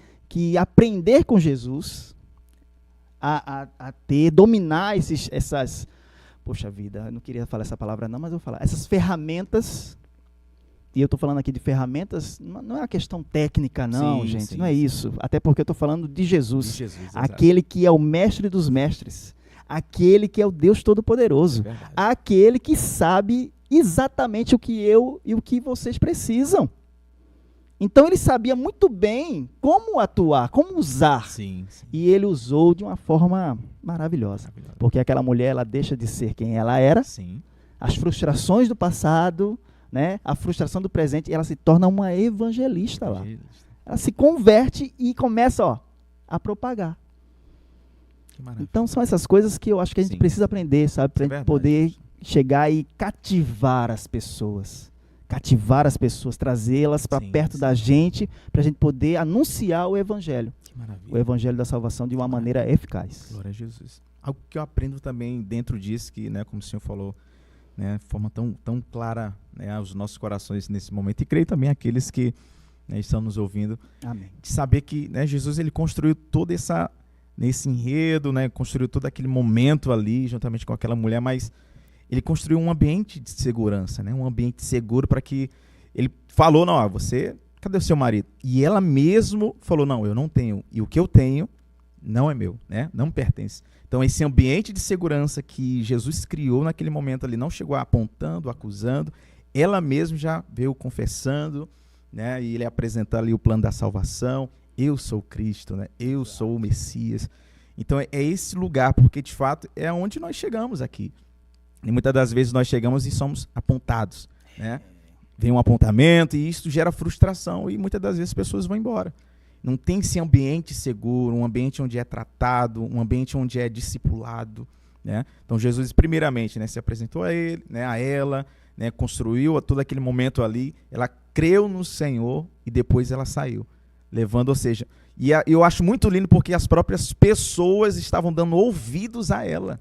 aprender com Jesus a dominar essas... Poxa vida, eu não queria falar essa palavra não, mas eu vou falar. Essas ferramentas E eu estou falando aqui de ferramentas, não é uma questão técnica não, Sim, gente, sim, não é sim. isso. Até porque eu estou falando de Jesus, De Jesus, exato. aquele que é o mestre dos mestres, aquele que é o Deus Todo-Poderoso, É verdade. aquele que sabe exatamente o que eu e o que vocês precisam. Então ele sabia muito bem como atuar, como usar. Sim, sim. E ele usou de uma forma maravilhosa. Maravilhoso. Porque aquela mulher, ela deixa de ser quem ela era, Sim. as frustrações do passado, né, a frustração do presente, e ela se torna uma evangelista lá. Ela se converte e começa, ó, a propagar. Que maravilha. Então são essas coisas que eu acho que a gente Sim. precisa aprender, sabe? Para Isso é a gente verdade, poder gente. chegar e cativar as pessoas. Cativar as pessoas, trazê-las para Sim, perto sim. da gente, para a gente poder anunciar o evangelho. Que maravilha. O evangelho da salvação de uma maneira eficaz. Glória a Jesus. Algo que eu aprendo também dentro disso, que, né, como o senhor falou, né, de forma tão clara, né, aos nossos corações nesse momento, e creio também aqueles que, né, estão nos ouvindo, Amém. de saber que, né, Jesus ele construiu todo nesse enredo, né, construiu todo aquele momento ali, juntamente com aquela mulher, mas ele construiu um ambiente de segurança, né, um ambiente seguro para que ele falou, não, ó, cadê o seu marido? E ela mesmo falou, não, eu não tenho, e o que eu tenho não é meu, né, não me pertence. Então esse ambiente de segurança que Jesus criou naquele momento ali, não chegou apontando, acusando, ela mesma já veio confessando, né, e ele apresenta ali o plano da salvação, eu sou Cristo, né, eu sou o Messias. Então é esse lugar, porque de fato é onde nós chegamos aqui. E muitas das vezes nós chegamos e somos apontados, né? Vem um apontamento e isso gera frustração e muitas das vezes as pessoas vão embora. Não tem esse ambiente seguro, um ambiente onde é tratado, um ambiente onde é discipulado, né? Então Jesus primeiramente, né, se apresentou a ele, né, a ela, né, construiu todo aquele momento ali, ela creu no Senhor e depois ela saiu, levando, ou seja, eu acho muito lindo porque as próprias pessoas estavam dando ouvidos a ela,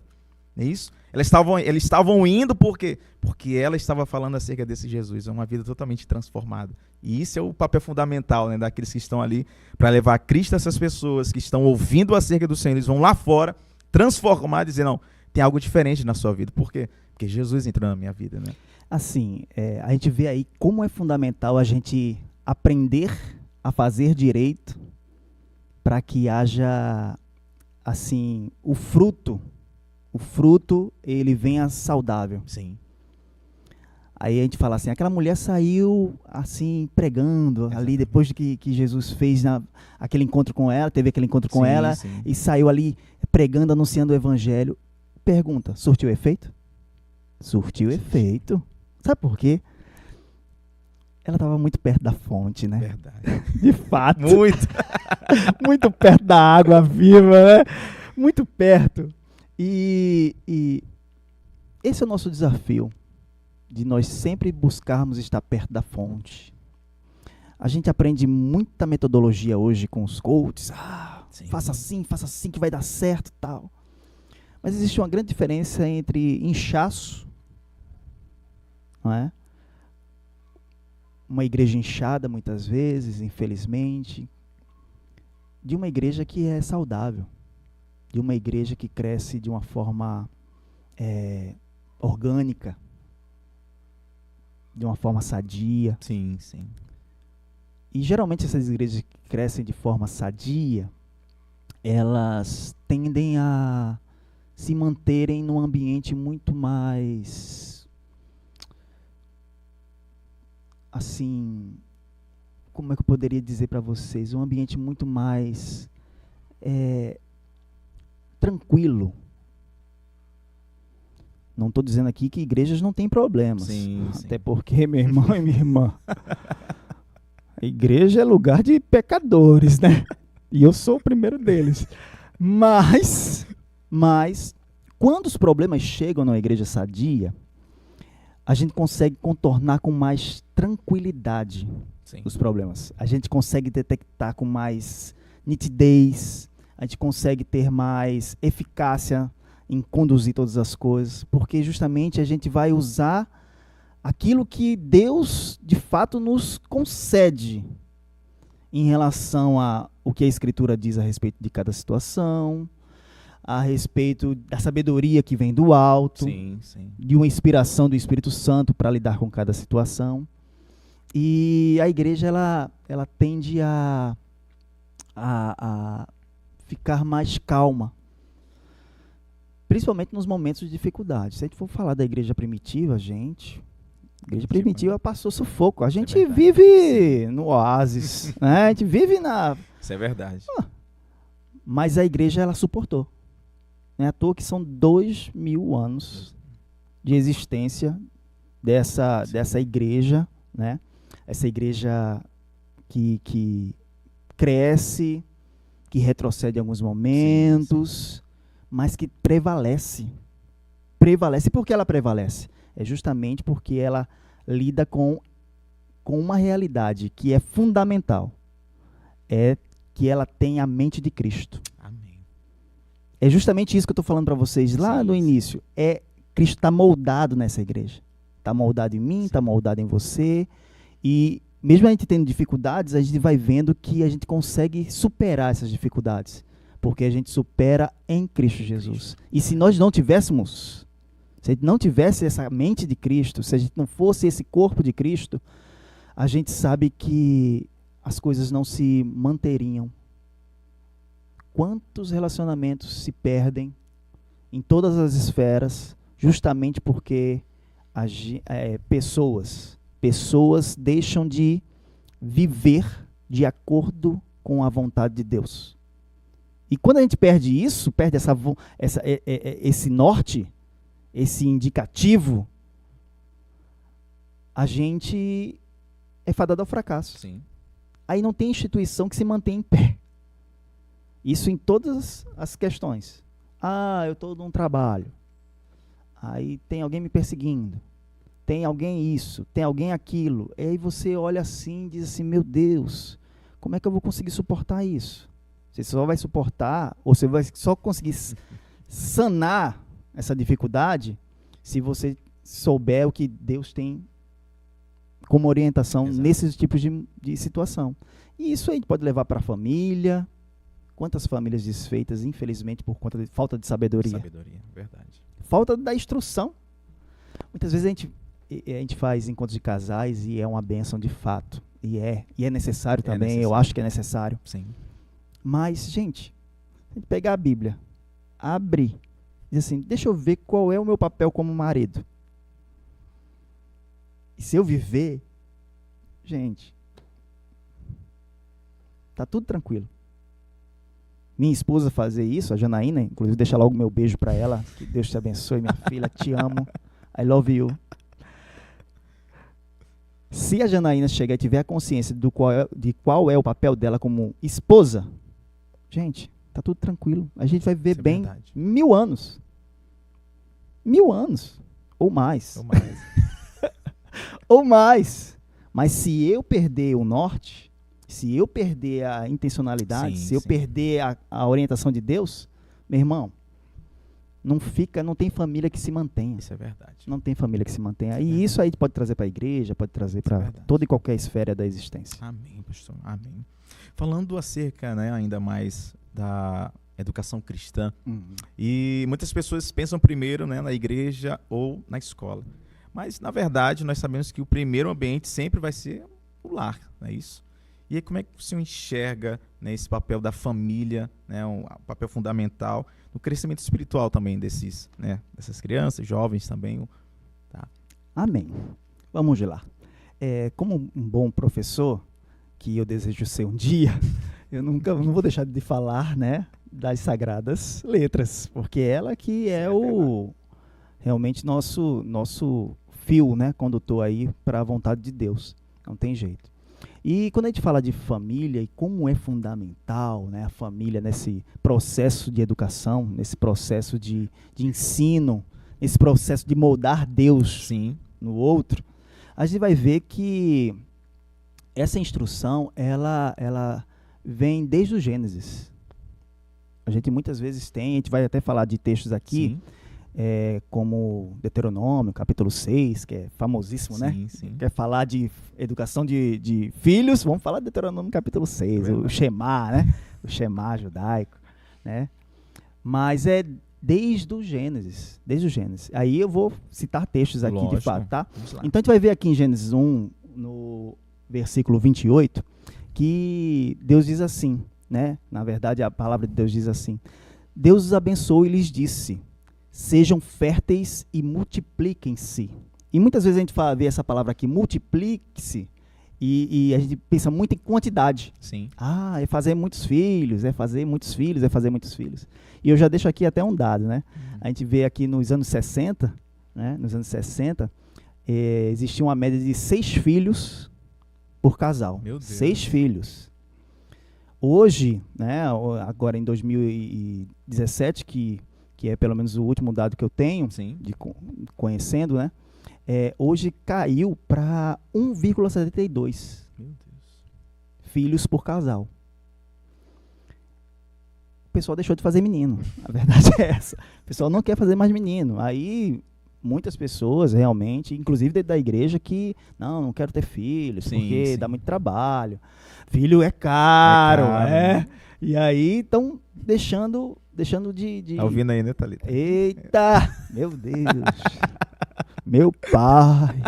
não é isso? Eles estavam indo porque ela estava falando acerca desse Jesus, é uma vida totalmente transformada. E isso é o papel fundamental, né, daqueles que estão ali para levar a Cristo a essas pessoas que estão ouvindo acerca do Senhor. Eles vão lá fora transformar e dizer, não, tem algo diferente na sua vida. Por quê? Porque Jesus entrou na minha vida, né? Assim, a gente vê aí como é fundamental a gente aprender a fazer direito para que haja, assim, o fruto ele venha saudável. Sim. Aí a gente fala assim, aquela mulher saiu assim pregando. Exatamente. Ali depois de que Jesus fez aquele encontro com ela, teve aquele encontro com ela, sim. E saiu ali pregando, anunciando o evangelho. Pergunta, surtiu efeito? Surtiu efeito. Sabe por quê? Ela estava muito perto da fonte, né? Verdade. De fato. Muito. Muito perto da água viva, né? Muito perto. E esse é o nosso desafio, de nós sempre buscarmos estar perto da fonte. A gente aprende muita metodologia hoje com os coaches. Faça assim que vai dar certo, tal. Mas existe uma grande diferença entre inchaço, não é? Uma igreja inchada muitas vezes, infelizmente, de uma igreja que é saudável, de uma igreja que cresce de uma forma orgânica, de uma forma sadia. Sim, sim. E geralmente essas igrejas que crescem de forma sadia, elas tendem a se manterem num ambiente muito mais, assim, como é que eu poderia dizer para vocês? Um ambiente muito mais tranquilo. Não estou dizendo aqui que igrejas não têm problemas. Sim, até porque, meu irmão e minha irmã, a igreja é lugar de pecadores, né? E eu sou o primeiro deles. Mas, quando os problemas chegam na igreja sadia, a gente consegue contornar com mais tranquilidade os problemas. A gente consegue detectar com mais nitidez, a gente consegue ter mais eficácia em conduzir todas as coisas, porque justamente a gente vai usar aquilo que Deus de fato nos concede em relação a o que a Escritura diz a respeito de cada situação, a respeito da sabedoria que vem do alto, sim, sim. De uma inspiração do Espírito Santo para lidar com cada situação. E a igreja, ela tende a ficar mais calma, principalmente nos momentos de dificuldade. Se a gente for falar da igreja primitiva, a igreja primitiva passou sufoco. A gente vive no oásis, né? A gente vive na... Isso é verdade. Mas a igreja, ela suportou. Não é à toa que são 2000 anos de existência dessa igreja, né? Essa igreja que cresce, que retrocede em alguns momentos, mas que prevalece. Prevalece. E por que ela prevalece? É justamente porque ela lida com uma realidade que é fundamental. É que ela tem a mente de Cristo. Amém. É justamente isso que eu estou falando para vocês lá no início. Cristo está moldado nessa igreja. Está moldado em mim, está moldado em você. E mesmo a gente tendo dificuldades, a gente vai vendo que a gente consegue superar essas dificuldades. Porque a gente supera em Cristo Jesus. E se nós não tivéssemos, se a gente não tivesse essa mente de Cristo, se a gente não fosse esse corpo de Cristo, a gente sabe que as coisas não se manteriam. Quantos relacionamentos se perdem em todas as esferas, justamente porque pessoas deixam de viver de acordo com a vontade de Deus. E quando a gente perde isso, perde esse norte, esse indicativo, a gente é fadado ao fracasso. Sim. Aí não tem instituição que se mantém em pé. Isso em todas as questões. Eu estou num trabalho. Aí tem alguém me perseguindo. Tem alguém isso, tem alguém aquilo. E aí você olha assim e diz assim, meu Deus, como é que eu vou conseguir suportar isso? Você só vai suportar, ou você vai só conseguir sanar essa dificuldade se você souber o que Deus tem como orientação. Exato. Nesses tipos de situação. E isso aí pode levar para a família. Quantas famílias desfeitas, infelizmente, por conta de falta de sabedoria. Sabedoria, verdade. Falta da instrução. Muitas vezes a gente faz encontros de casais e é uma bênção de fato. E é necessário também, necessário. Eu acho que é necessário. Sim. Mas, gente, a gente pegar a Bíblia, abre, diz assim, deixa eu ver qual é o meu papel como marido. E se eu viver, gente, tá tudo tranquilo. Minha esposa fazer isso, a Janaína, inclusive deixa logo meu beijo para ela, que Deus te abençoe, minha filha, te amo, I love you. Se a Janaína chegar e tiver a consciência de qual é o papel dela como esposa, gente, tá tudo tranquilo. A gente vai viver bem 1000 anos. 1000 anos. Ou mais. Ou mais. Mas se eu perder o norte, se eu perder a intencionalidade, se eu perder a orientação de Deus, meu irmão, não tem família que se mantenha. Isso é verdade. Não tem família que se mantenha. E isso aí pode trazer para a igreja, pode trazer para toda e qualquer esfera da existência. Amém, pastor. Amém. Falando acerca, né, ainda mais da educação cristã, e muitas pessoas pensam primeiro, né, na igreja ou na escola. Mas, na verdade, nós sabemos que o primeiro ambiente sempre vai ser o lar, não é isso? E aí, como é que você enxerga, né, esse papel da família, né, um papel fundamental no crescimento espiritual também dessas crianças, jovens também? Tá. Amém. Vamos lá. Como um bom professor, que eu desejo ser um dia, eu não vou deixar de falar, né, das Sagradas Letras, porque ela que é realmente nosso fio, né, condutor aí para a vontade de Deus. Não tem jeito. E quando a gente fala de família e como é fundamental, né, a família nesse processo de educação, nesse processo de ensino, nesse processo de moldar Deus no outro, a gente vai ver que essa instrução, ela vem desde o Gênesis. A gente muitas vezes a gente vai até falar de textos aqui, como Deuteronômio, capítulo 6, que é famosíssimo, né? Quer falar de educação de filhos, vamos falar de Deuteronômio, capítulo 6, o Shema, né? O Shema judaico, né? Mas é desde o Gênesis. Aí eu vou citar textos aqui, lógico, de fato, tá? Então a gente vai ver aqui em Gênesis 1, versículo 28, que Deus diz assim, né? Na verdade, a palavra de Deus diz assim: Deus os abençoou e lhes disse: sejam férteis e multipliquem-se. E muitas vezes a gente vê essa palavra aqui, multiplique-se, e a gente pensa muito em quantidade. Sim. Ah, é fazer muitos filhos, é fazer muitos filhos, é fazer muitos filhos. E eu já deixo aqui até um dado, né? A gente vê aqui nos anos 60, né? Nos anos 60, existia uma média de 6 filhos por casal. Meu Deus. 6 filhos. Hoje, né, agora em 2017, que é pelo menos o último dado que eu tenho, Sim. conhecendo, né? Hoje caiu para 1,72 Meu Deus. filhos por casal. O pessoal deixou de fazer menino. A verdade é essa. O pessoal não quer fazer mais menino. Aí muitas pessoas realmente, inclusive dentro da igreja, que não quero ter filhos, Sim, porque sim. dá muito trabalho. Filho é caro, né? E aí estão deixando de... Tá ouvindo aí, né, Thalita? Eita! Meu Deus! Meu pai!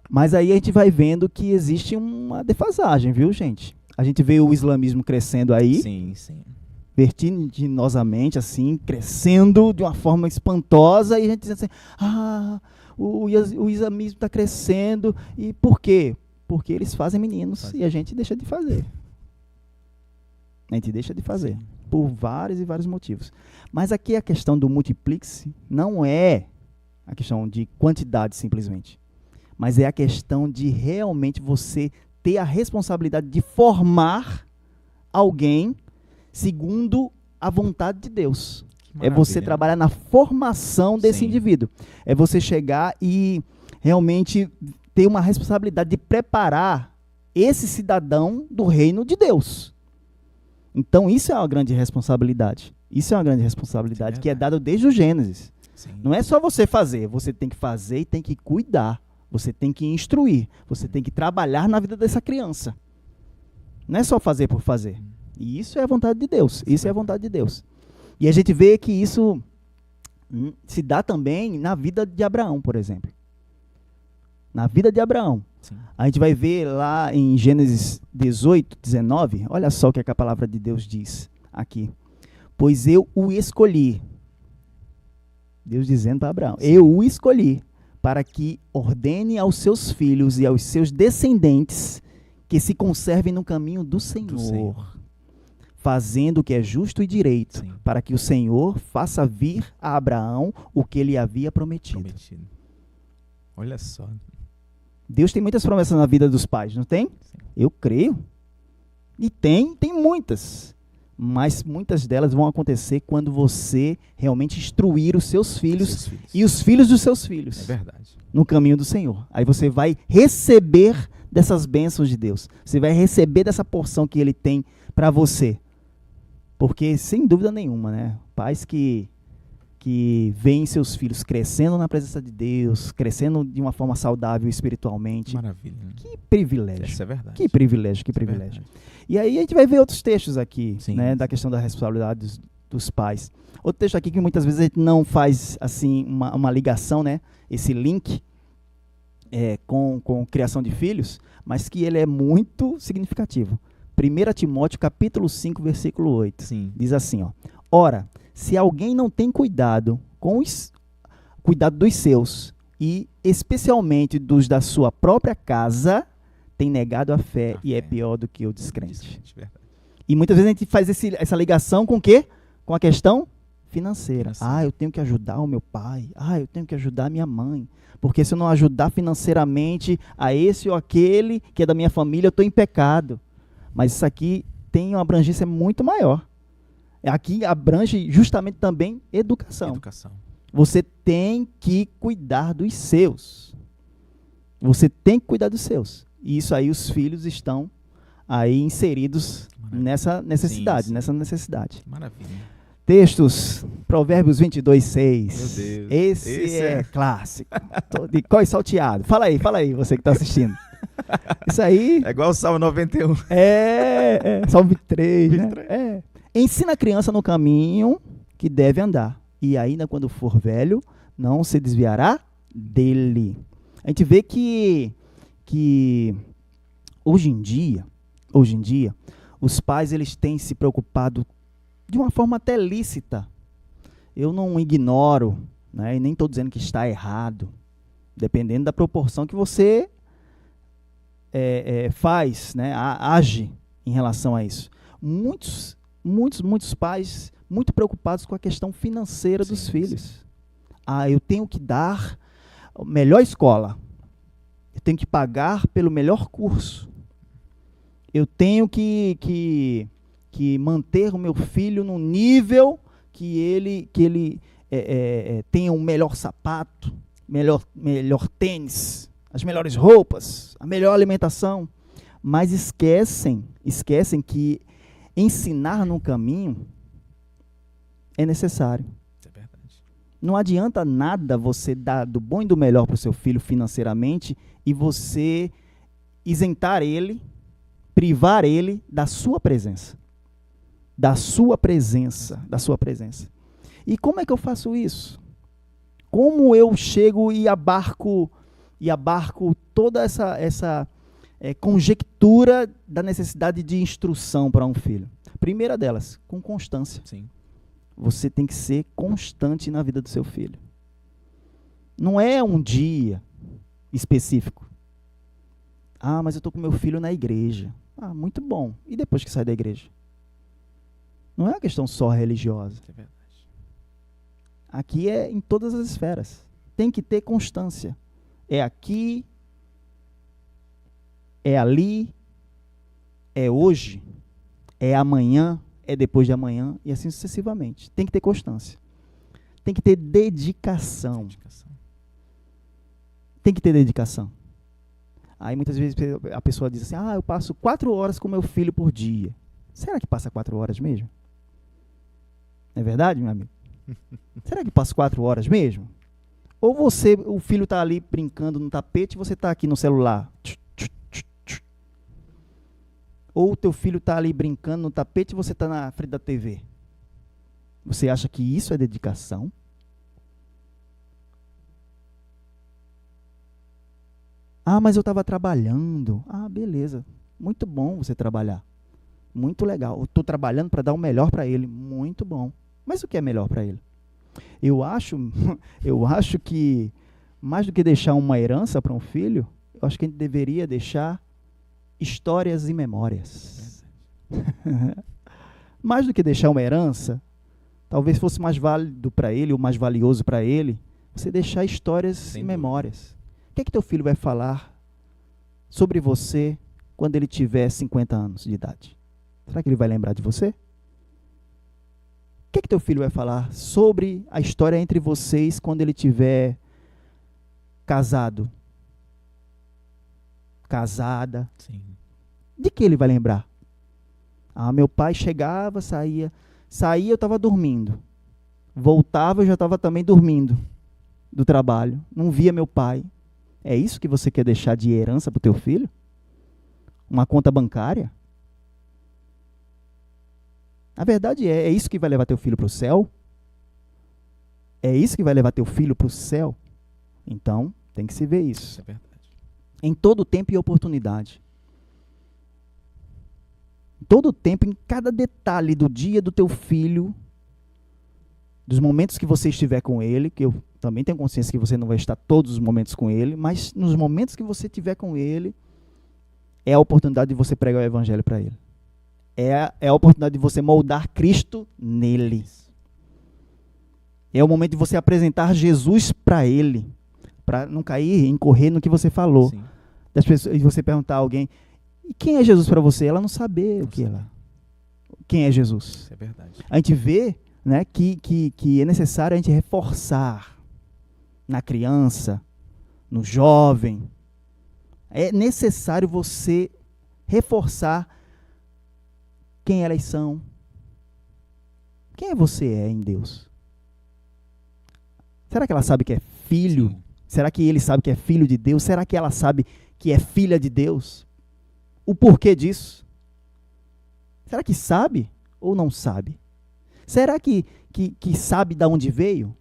Mas aí a gente vai vendo que existe uma defasagem, viu, gente? A gente vê o islamismo crescendo aí, Sim, sim. vertiginosamente, assim, crescendo de uma forma espantosa, e a gente diz assim, o islamismo está crescendo, e por quê? Porque eles fazem meninos e a gente deixa de fazer. A gente deixa de fazer, Sim. por vários e vários motivos. Mas aqui a questão do multiplique-se não é a questão de quantidade simplesmente, mas é a questão de realmente você ter a responsabilidade de formar alguém segundo a vontade de Deus. É você trabalhar na formação desse indivíduo. É você chegar e realmente ter uma responsabilidade de preparar esse cidadão do reino de Deus. Então, isso é uma grande responsabilidade. Isso é uma grande responsabilidade que é dada desde o Gênesis. Sim. Não é só você fazer tem que fazer e tem que cuidar. Você tem que instruir. Você tem que trabalhar na vida dessa criança. Não é só fazer por fazer. E isso é a vontade de Deus. Isso é a vontade de Deus. E a gente vê que isso se dá também na vida de Abraão, por exemplo. Na vida de Abraão. Sim. A gente vai ver lá em Gênesis 18, 19, olha só o que a palavra de Deus diz aqui. Pois eu o escolhi. Deus dizendo para Abraão, eu o escolhi para que ordene aos seus filhos e aos seus descendentes que se conservem no caminho do Senhor, fazendo o que é justo e direito, para que o Senhor faça vir a Abraão o que ele havia prometido. Olha só. Deus tem muitas promessas na vida dos pais, não tem? Sim. Eu creio. E tem muitas. Mas muitas delas vão acontecer quando você realmente instruir os seus filhos e os filhos dos seus filhos. É verdade. No caminho do Senhor. Aí você vai receber dessas bênçãos de Deus. Você vai receber dessa porção que Ele tem para você. Porque, sem dúvida nenhuma, né? Pais que veem seus filhos crescendo na presença de Deus, crescendo de uma forma saudável espiritualmente. Maravilha. Né? Que privilégio. Isso é verdade. Que privilégio, que privilégio. E aí a gente vai ver outros textos aqui, né, da questão da responsabilidade dos pais. Outro texto aqui que muitas vezes a gente não faz assim uma ligação, né, esse link com criação de filhos, mas que ele é muito significativo. 1 Timóteo capítulo 5, versículo 8. Sim. Diz assim, ó: ora, se alguém não tem cuidado dos seus, e especialmente dos da sua própria casa, tem negado a fé e é pior do que o descrente. E muitas vezes a gente faz essa ligação com o quê? Com a questão financeira. Eu tenho que ajudar o meu pai. Eu tenho que ajudar a minha mãe. Porque se eu não ajudar financeiramente a esse ou aquele que é da minha família, eu estou em pecado. Mas isso aqui tem uma abrangência muito maior. Aqui abrange justamente também educação. Você tem que cuidar dos seus. Você tem que cuidar dos seus. E isso aí os filhos estão aí inseridos nessa necessidade, nessa necessidade. Maravilha. Textos, Provérbios 22, 6. Meu Deus. Esse é clássico. De cós salteado. Fala aí, você que está assistindo. Isso aí... É igual o Salmo 91. Salmo 23, 23. Né? Ensina a criança no caminho que deve andar. E ainda quando for velho, não se desviará dele. A gente vê que que hoje em dia, os pais eles têm se preocupado de uma forma até lícita. Eu não ignoro, né, e nem estou dizendo que está errado, dependendo da proporção que você faz, né, age em relação a isso. Muitos pais muito preocupados com a questão financeira dos filhos. Sim. Eu tenho que dar a melhor escola, eu tenho que pagar pelo melhor curso, eu tenho que manter o meu filho no nível que ele tenha um melhor sapato, melhor tênis, as melhores roupas, a melhor alimentação, mas esquecem que ensinar no caminho é necessário. Isso é verdade. Não adianta nada você dar do bom e do melhor para o seu filho financeiramente e você isentar ele, privar ele da sua presença. Da sua presença. E como é que eu faço isso? Como eu chego e abarco toda essa conjectura da necessidade de instrução para um filho? Primeira delas, com constância. Sim. Você tem que ser constante na vida do seu filho. Não é um dia específico. Mas eu estou com meu filho na igreja. Muito bom. E depois que sai da igreja? Não é uma questão só religiosa. É verdade. Aqui é em todas as esferas. Tem que ter constância. É aqui, é ali, é hoje, é amanhã, é depois de amanhã, e assim sucessivamente. Tem que ter constância. Tem que ter dedicação. Tem que ter dedicação. Aí muitas vezes a pessoa diz assim, eu passo 4 horas com meu filho por dia. Será que passa 4 horas mesmo? Não é verdade, meu amigo? Será que passa 4 horas mesmo? Ou o filho está ali brincando no tapete e você está aqui no celular? Ou o teu filho está ali brincando no tapete e você está na frente da TV? Você acha que isso é dedicação? Mas eu estava trabalhando. Beleza. Muito bom você trabalhar. Muito legal. Eu estou trabalhando para dar o melhor para ele. Muito bom. Mas o que é melhor para ele? Eu acho que, mais do que deixar uma herança para um filho, eu acho que a gente deveria deixar histórias e memórias. Mais do que deixar uma herança, talvez fosse mais válido para ele, ou mais valioso para ele, você deixar histórias e memórias. O que é que teu filho vai falar sobre você quando ele tiver 50 anos de idade? Será que ele vai lembrar de você? O que é que teu filho vai falar sobre a história entre vocês quando ele tiver casado? Casada? Sim. De que ele vai lembrar? Meu pai chegava, saía, eu estava dormindo. Voltava, eu já estava também dormindo do trabalho. Não via meu pai. É isso que você quer deixar de herança para o teu filho? Uma conta bancária? A verdade é isso que vai levar teu filho para o céu? É isso que vai levar teu filho para o céu? Então, tem que se ver isso. Isso é verdade. Em todo tempo e oportunidade. Em todo tempo, em cada detalhe do dia do teu filho, dos momentos que você estiver com ele, que eu também tenho consciência que você não vai estar todos os momentos com ele, mas nos momentos que você estiver com ele, é a oportunidade de você pregar o evangelho para ele. É a oportunidade de você moldar Cristo nele. É o momento de você apresentar Jesus para ele, para não cair, incorrer no que você falou. Sim. Das pessoas, e você perguntar a alguém, e quem é Jesus para você? Ela não saber quem é Jesus. Isso é verdade. A gente vê, né, que é necessário a gente reforçar na criança, no jovem. É necessário você reforçar quem elas são. Quem você é em Deus? Será que ela sabe que é filho? Sim. Será que ele sabe que é filho de Deus? Será que ela sabe que é filha de Deus? O porquê disso? Será que sabe ou não sabe? Será que sabe de onde veio?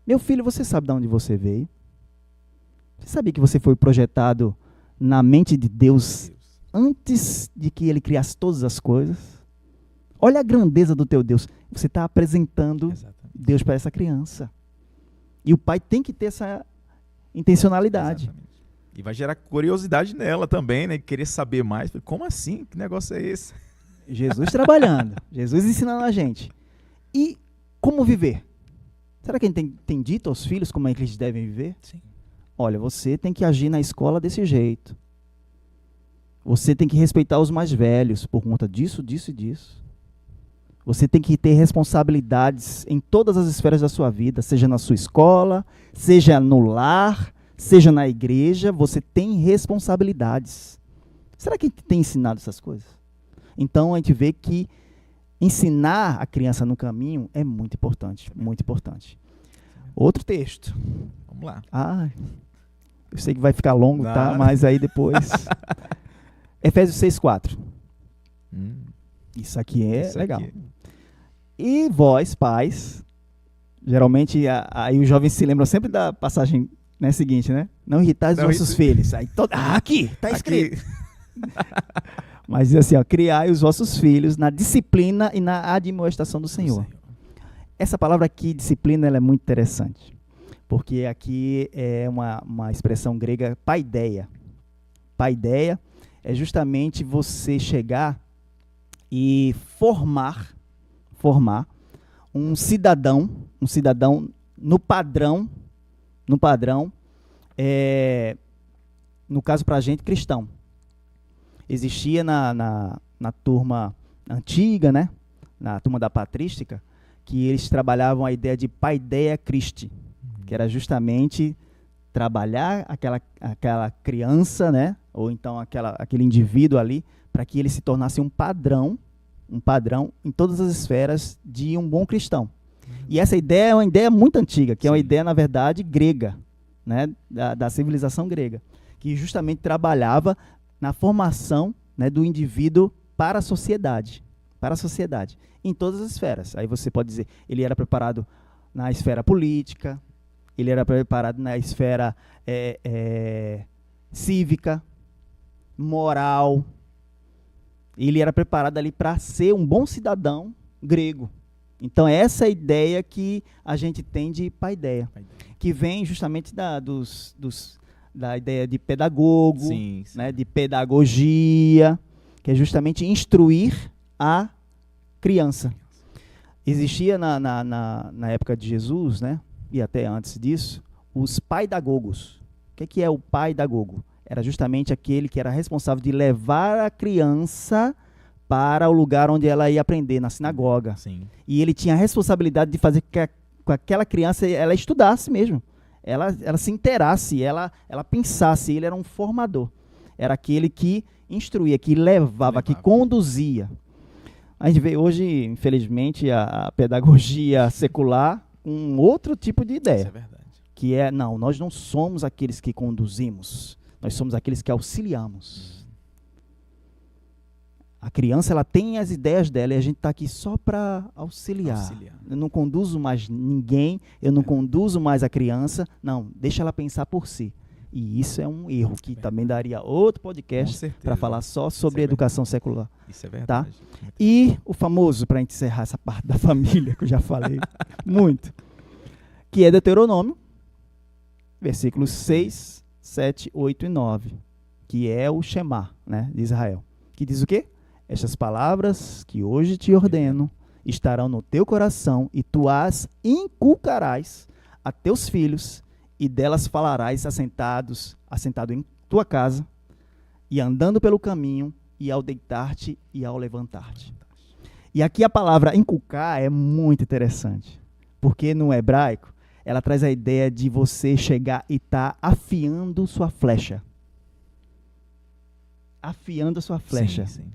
Meu filho, você sabe de onde você veio? Você sabia que você foi projetado na mente de Deus antes de que Ele criasse todas as coisas? Olha a grandeza do teu Deus. Você está apresentando Deus para essa criança. E o pai tem que ter essa intencionalidade. Exatamente. E vai gerar curiosidade nela também, né? Querer saber mais. Como assim? Que negócio é esse? Jesus trabalhando, Jesus ensinando a gente. E como viver? Será que a gente tem dito aos filhos como é que eles devem viver? Sim. Olha, você tem que agir na escola desse jeito. Você tem que respeitar os mais velhos por conta disso, disso e disso. Você tem que ter responsabilidades em todas as esferas da sua vida, seja na sua escola, seja no lar, seja na igreja, você tem responsabilidades. Será que a gente tem ensinado essas coisas? Então a gente vê que ensinar a criança no caminho é muito importante, muito importante. Outro texto. Vamos lá. Eu sei que vai ficar longo, tá? Mas aí depois... Efésios 6:4. Isso aqui é legal. E vós, pais, geralmente aí os jovens se lembram sempre da passagem, né, seguinte, né? Não irritais os vossos filhos. Aí aqui, está escrito. Mas diz assim, ó, criai os vossos filhos na disciplina e na admoestação do Senhor. Essa palavra aqui, disciplina, ela é muito interessante. Porque aqui é uma expressão grega, paideia. Paideia é justamente você chegar e formar um cidadão no padrão, no caso para a gente, cristão. Existia na turma antiga, né, na turma da patrística, que eles trabalhavam a ideia de paideia Christi, que era justamente trabalhar aquela criança, né, ou então aquele indivíduo ali, para que ele se tornasse um padrão em todas as esferas de um bom cristão. E essa ideia é uma ideia muito antiga, que é uma ideia, na verdade, grega, né, da civilização grega, que justamente trabalhava na formação, né, do indivíduo para a sociedade, em todas as esferas. Aí você pode dizer, ele era preparado na esfera política, ele era preparado na esfera cívica, moral. Ele era preparado ali para ser um bom cidadão grego. Então, essa é a ideia que a gente tem de paideia, que vem justamente da ideia de pedagogo, sim. Né, de pedagogia, que é justamente instruir a criança. Existia na época de Jesus, né, e até antes disso, os paidagogos. O que é o paidagogo? Era justamente aquele que era responsável de levar a criança para o lugar onde ela ia aprender, na sinagoga. Sim. E ele tinha a responsabilidade de fazer que aquela criança ela estudasse mesmo. Ela se inteirasse, ela pensasse. Ele era um formador. Era aquele que instruía, que levava, que conduzia. A gente vê hoje, infelizmente, a pedagogia secular com outro tipo de ideia. Isso é verdade. Que é, nós não somos aqueles que conduzimos. Nós somos aqueles que auxiliamos. A criança, ela tem as ideias dela e a gente está aqui só para auxiliar. Eu não conduzo mais ninguém, eu não conduzo mais a criança. Não, deixa ela pensar por si. E isso é um erro que também daria outro podcast para falar só sobre educação secular. Isso é verdade. Tá? E o famoso, para encerrar essa parte da família, que eu já falei muito, que é Deuteronômio, versículos 6, 7, 8 e 9, que é o Shema, né, de Israel, que diz o quê? Estas palavras que hoje te ordeno estarão no teu coração e tu as inculcarás a teus filhos e delas falarás assentado em tua casa e andando pelo caminho e ao deitar-te e ao levantar-te. E aqui a palavra inculcar é muito interessante, porque no hebraico ela traz a ideia de você chegar e estar afiando sua flecha. Afiando a sua flecha. Sim, sim.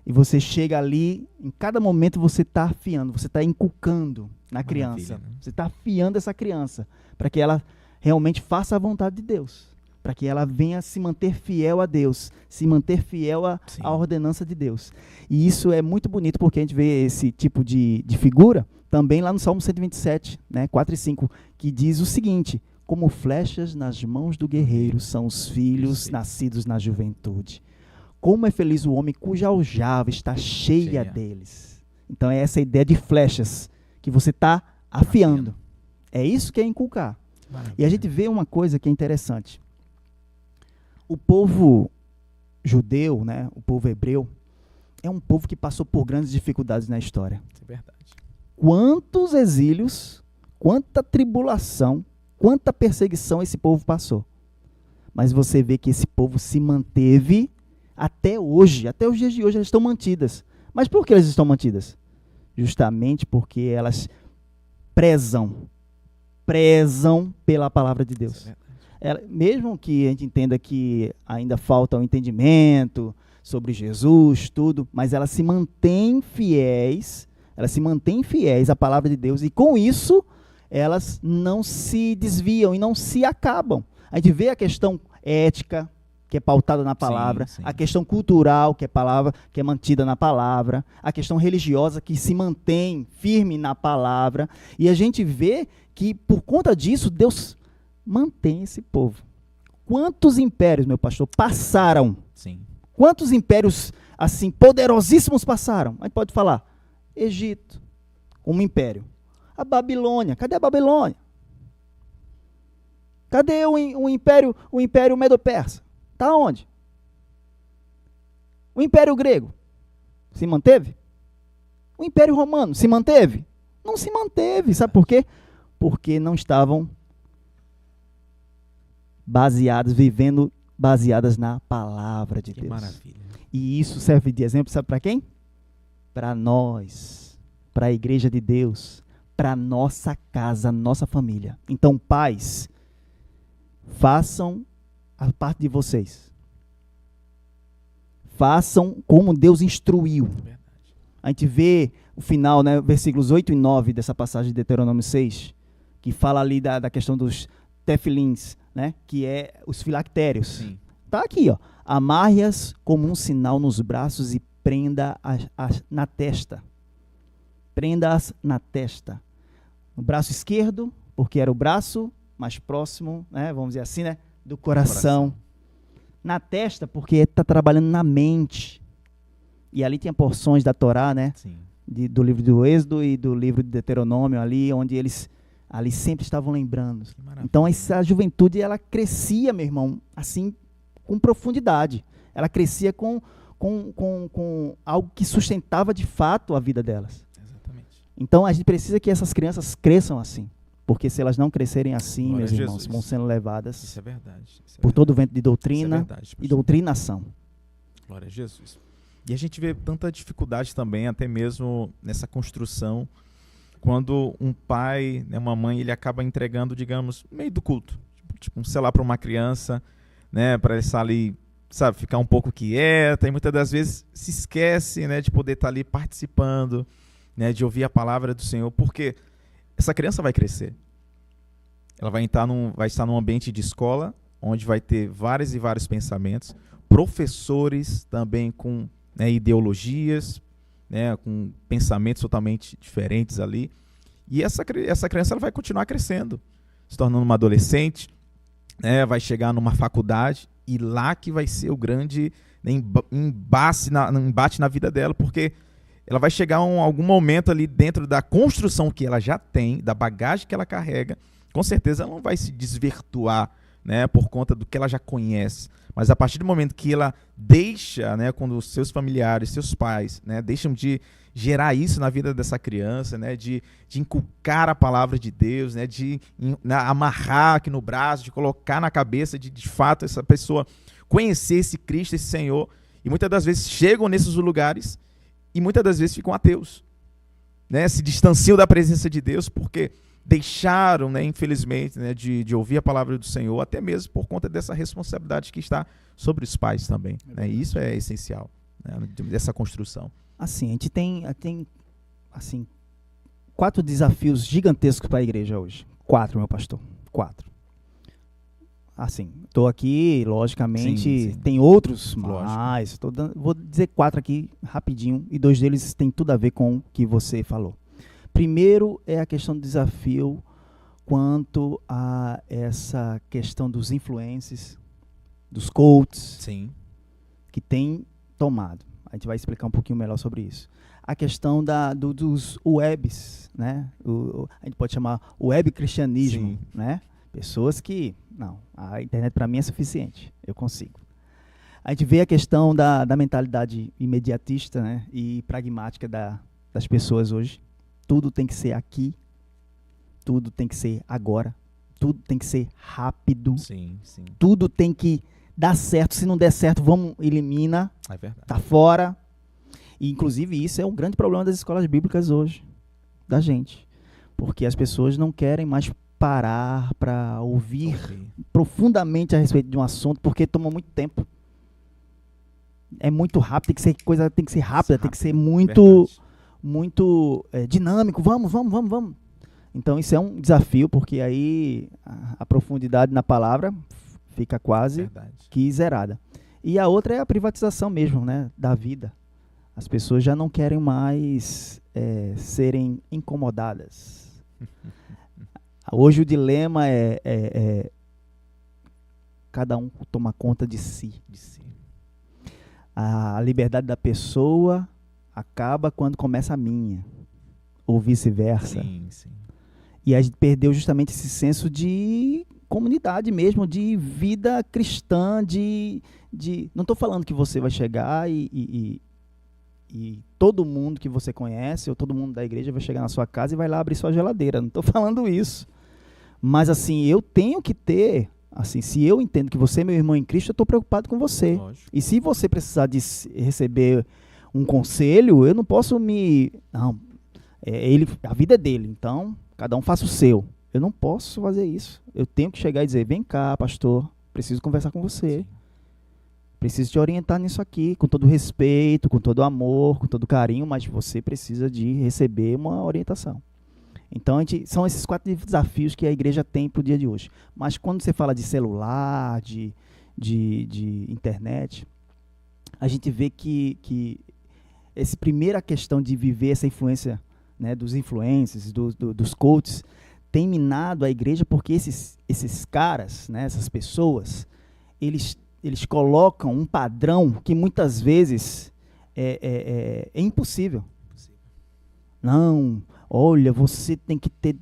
E você chega ali, em cada momento você está afiando, você está inculcando na criança. Né? Você está afiando essa criança para que ela realmente faça a vontade de Deus. Para que ela venha se manter fiel a Deus, se manter fiel à ordenança de Deus. E isso é muito bonito porque a gente vê esse tipo de figura também lá no Salmo 127, né, 4 e 5, que diz o seguinte: como flechas nas mãos do guerreiro são os filhos nascidos na juventude. Como é feliz o homem cuja aljava está cheia deles. Então é essa ideia de flechas que você está afiando. É isso que é inculcar. Maravilha. E a gente vê uma coisa que é interessante. O povo judeu, né, o povo hebreu, é um povo que passou por grandes dificuldades na história. Isso é verdade. Quantos exílios, quanta tribulação, quanta perseguição esse povo passou. Mas você vê que esse povo se manteve até hoje, até os dias de hoje elas estão mantidas. Mas por que elas estão mantidas? Justamente porque elas prezam pela palavra de Deus. Mesmo que a gente entenda que ainda falta o entendimento sobre Jesus, tudo, mas elas se mantêm fiéis à palavra de Deus, e com isso elas não se desviam e não se acabam. A gente vê a questão ética, que é pautada na palavra, sim. A questão cultural, que é mantida na palavra, a questão religiosa, que se mantém firme na palavra, e a gente vê que por conta disso Deus mantém esse povo. Quantos impérios, meu pastor, passaram? Sim. Quantos impérios assim poderosíssimos passaram? A gente pode falar Egito, como império. A Babilônia, cadê a Babilônia? Cadê o império Medo-Persa? Está onde? O Império Grego se manteve? O Império Romano se manteve? Não se manteve. Sabe por quê? Porque não estavam vivendo baseadas na palavra de Deus. Que maravilha. E isso serve de exemplo, sabe para quem? Para nós, para a igreja de Deus, para nossa casa, nossa família. Então, pais, façam a parte de vocês. Façam como Deus instruiu. A gente vê o final, né, versículos 8 e 9 dessa passagem de Deuteronômio 6, que fala ali da questão dos tefilins, né, que é os filactérios. Está aqui, ó. Amarre-as como um sinal nos braços e prenda-as na testa. Prenda-as na testa. No braço esquerdo, porque era o braço mais próximo, né, vamos dizer assim, né, do coração. Na testa, porque está trabalhando na mente. E ali tinha porções da Torá, né? Do livro do Êxodo e do livro de Deuteronômio, ali, onde eles ali sempre estavam lembrando. Então, essa juventude, ela crescia, meu irmão, assim, com profundidade. Ela crescia com algo que sustentava, de fato, a vida delas. Exatamente. Então, a gente precisa que essas crianças cresçam assim. Porque se elas não crescerem assim, glória meus irmãos, vão sendo levadas isso é verdade, por todo o vento de doutrina e doutrinação. Glória a Jesus. E a gente vê tanta dificuldade também, até mesmo nessa construção, quando um pai, né, uma mãe, ele acaba entregando, digamos, no meio do culto, tipo um celular para uma criança, né, para ela estar ali, sabe, ficar um pouco quieta, e muitas das vezes se esquece, né, de poder estar ali participando, né, de ouvir a palavra do Senhor, porque essa criança vai crescer. Ela vai estar num ambiente de escola, onde vai ter vários e vários pensamentos, professores também com, né, ideologias, né, com pensamentos totalmente diferentes ali. E essa criança ela vai continuar crescendo, se tornando uma adolescente, né, vai chegar numa faculdade, e lá que vai ser o grande, né, embate na vida dela, porque ela vai chegar a algum momento ali dentro da construção que ela já tem, da bagagem que ela carrega, com certeza ela não vai se desvirtuar, né, por conta do que ela já conhece. Mas a partir do momento que ela deixa, né, quando os seus familiares, seus pais, né, deixam de gerar isso na vida dessa criança, né, de inculcar a palavra de Deus, né, de amarrar aqui no braço, de colocar na cabeça, de fato essa pessoa conhecer esse Cristo, esse Senhor, e muitas das vezes chegam nesses lugares e muitas das vezes ficam ateus, né? Se distanciam da presença de Deus porque deixaram, né, infelizmente, né, de ouvir a palavra do Senhor, até mesmo por conta dessa responsabilidade que está sobre os pais também. Né? Isso é essencial, né, dessa construção. Assim, a gente tem assim, 4 desafios gigantescos para a igreja hoje. 4, meu pastor. 4. Assim, estou aqui, logicamente, sim. Tem outros, mas vou dizer 4 aqui rapidinho, e 2 deles têm tudo a ver com o que você falou. Primeiro é a questão do desafio quanto a essa questão dos influencers, dos coaches, Sim. que tem tomado. A gente vai explicar um pouquinho melhor sobre isso. A questão dos webs, né? A gente pode chamar web cristianismo, Sim. né? Pessoas que, não, a internet para mim é suficiente, eu consigo. A gente vê a questão da mentalidade imediatista, né? E pragmática das pessoas hoje. Tudo tem que ser aqui, tudo tem que ser agora, tudo tem que ser rápido, Sim, sim. tudo tem que dar certo. Se não der certo, vamos, elimina, É verdade. tá fora. E, inclusive, isso é um grande problema das escolas bíblicas hoje, da gente. Porque as pessoas não querem mais parar para ouvir profundamente a respeito de um assunto, porque toma muito tempo. É muito rápido, tem que ser rápida, tem que ser muito dinâmico. Vamos. Então, isso é um desafio, porque aí a profundidade na palavra fica quase que zerada. E a outra é a privatização mesmo, né, da vida. As pessoas já não querem mais serem incomodadas. Hoje o dilema é cada um toma conta de si. A liberdade da pessoa acaba quando começa a minha, ou vice-versa. Sim, sim. E a gente perdeu justamente esse senso de comunidade mesmo, de vida cristã, não estou falando que você vai chegar e todo mundo que você conhece, ou todo mundo da igreja vai chegar na sua casa e vai lá abrir sua geladeira. Não estou falando isso. Mas assim, eu tenho que ter, assim, se eu entendo que você é meu irmão em Cristo, eu estou preocupado com você. Lógico. E se você precisar de receber um conselho, eu não posso a vida é dele, então cada um faça o seu. Eu não posso fazer isso. Eu tenho que chegar e dizer, vem cá, pastor, preciso conversar com você. Sim. Preciso te orientar nisso aqui, com todo respeito, com todo amor, com todo carinho, mas você precisa de receber uma orientação. Então, são esses 4 desafios que a igreja tem para o dia de hoje. Mas quando você fala de celular, de internet, a gente vê que essa primeira questão de viver essa influência, né, dos influencers, dos coaches, tem minado a igreja porque esses caras, né, essas pessoas, eles colocam um padrão que muitas vezes é impossível. Não, olha, você tem que ter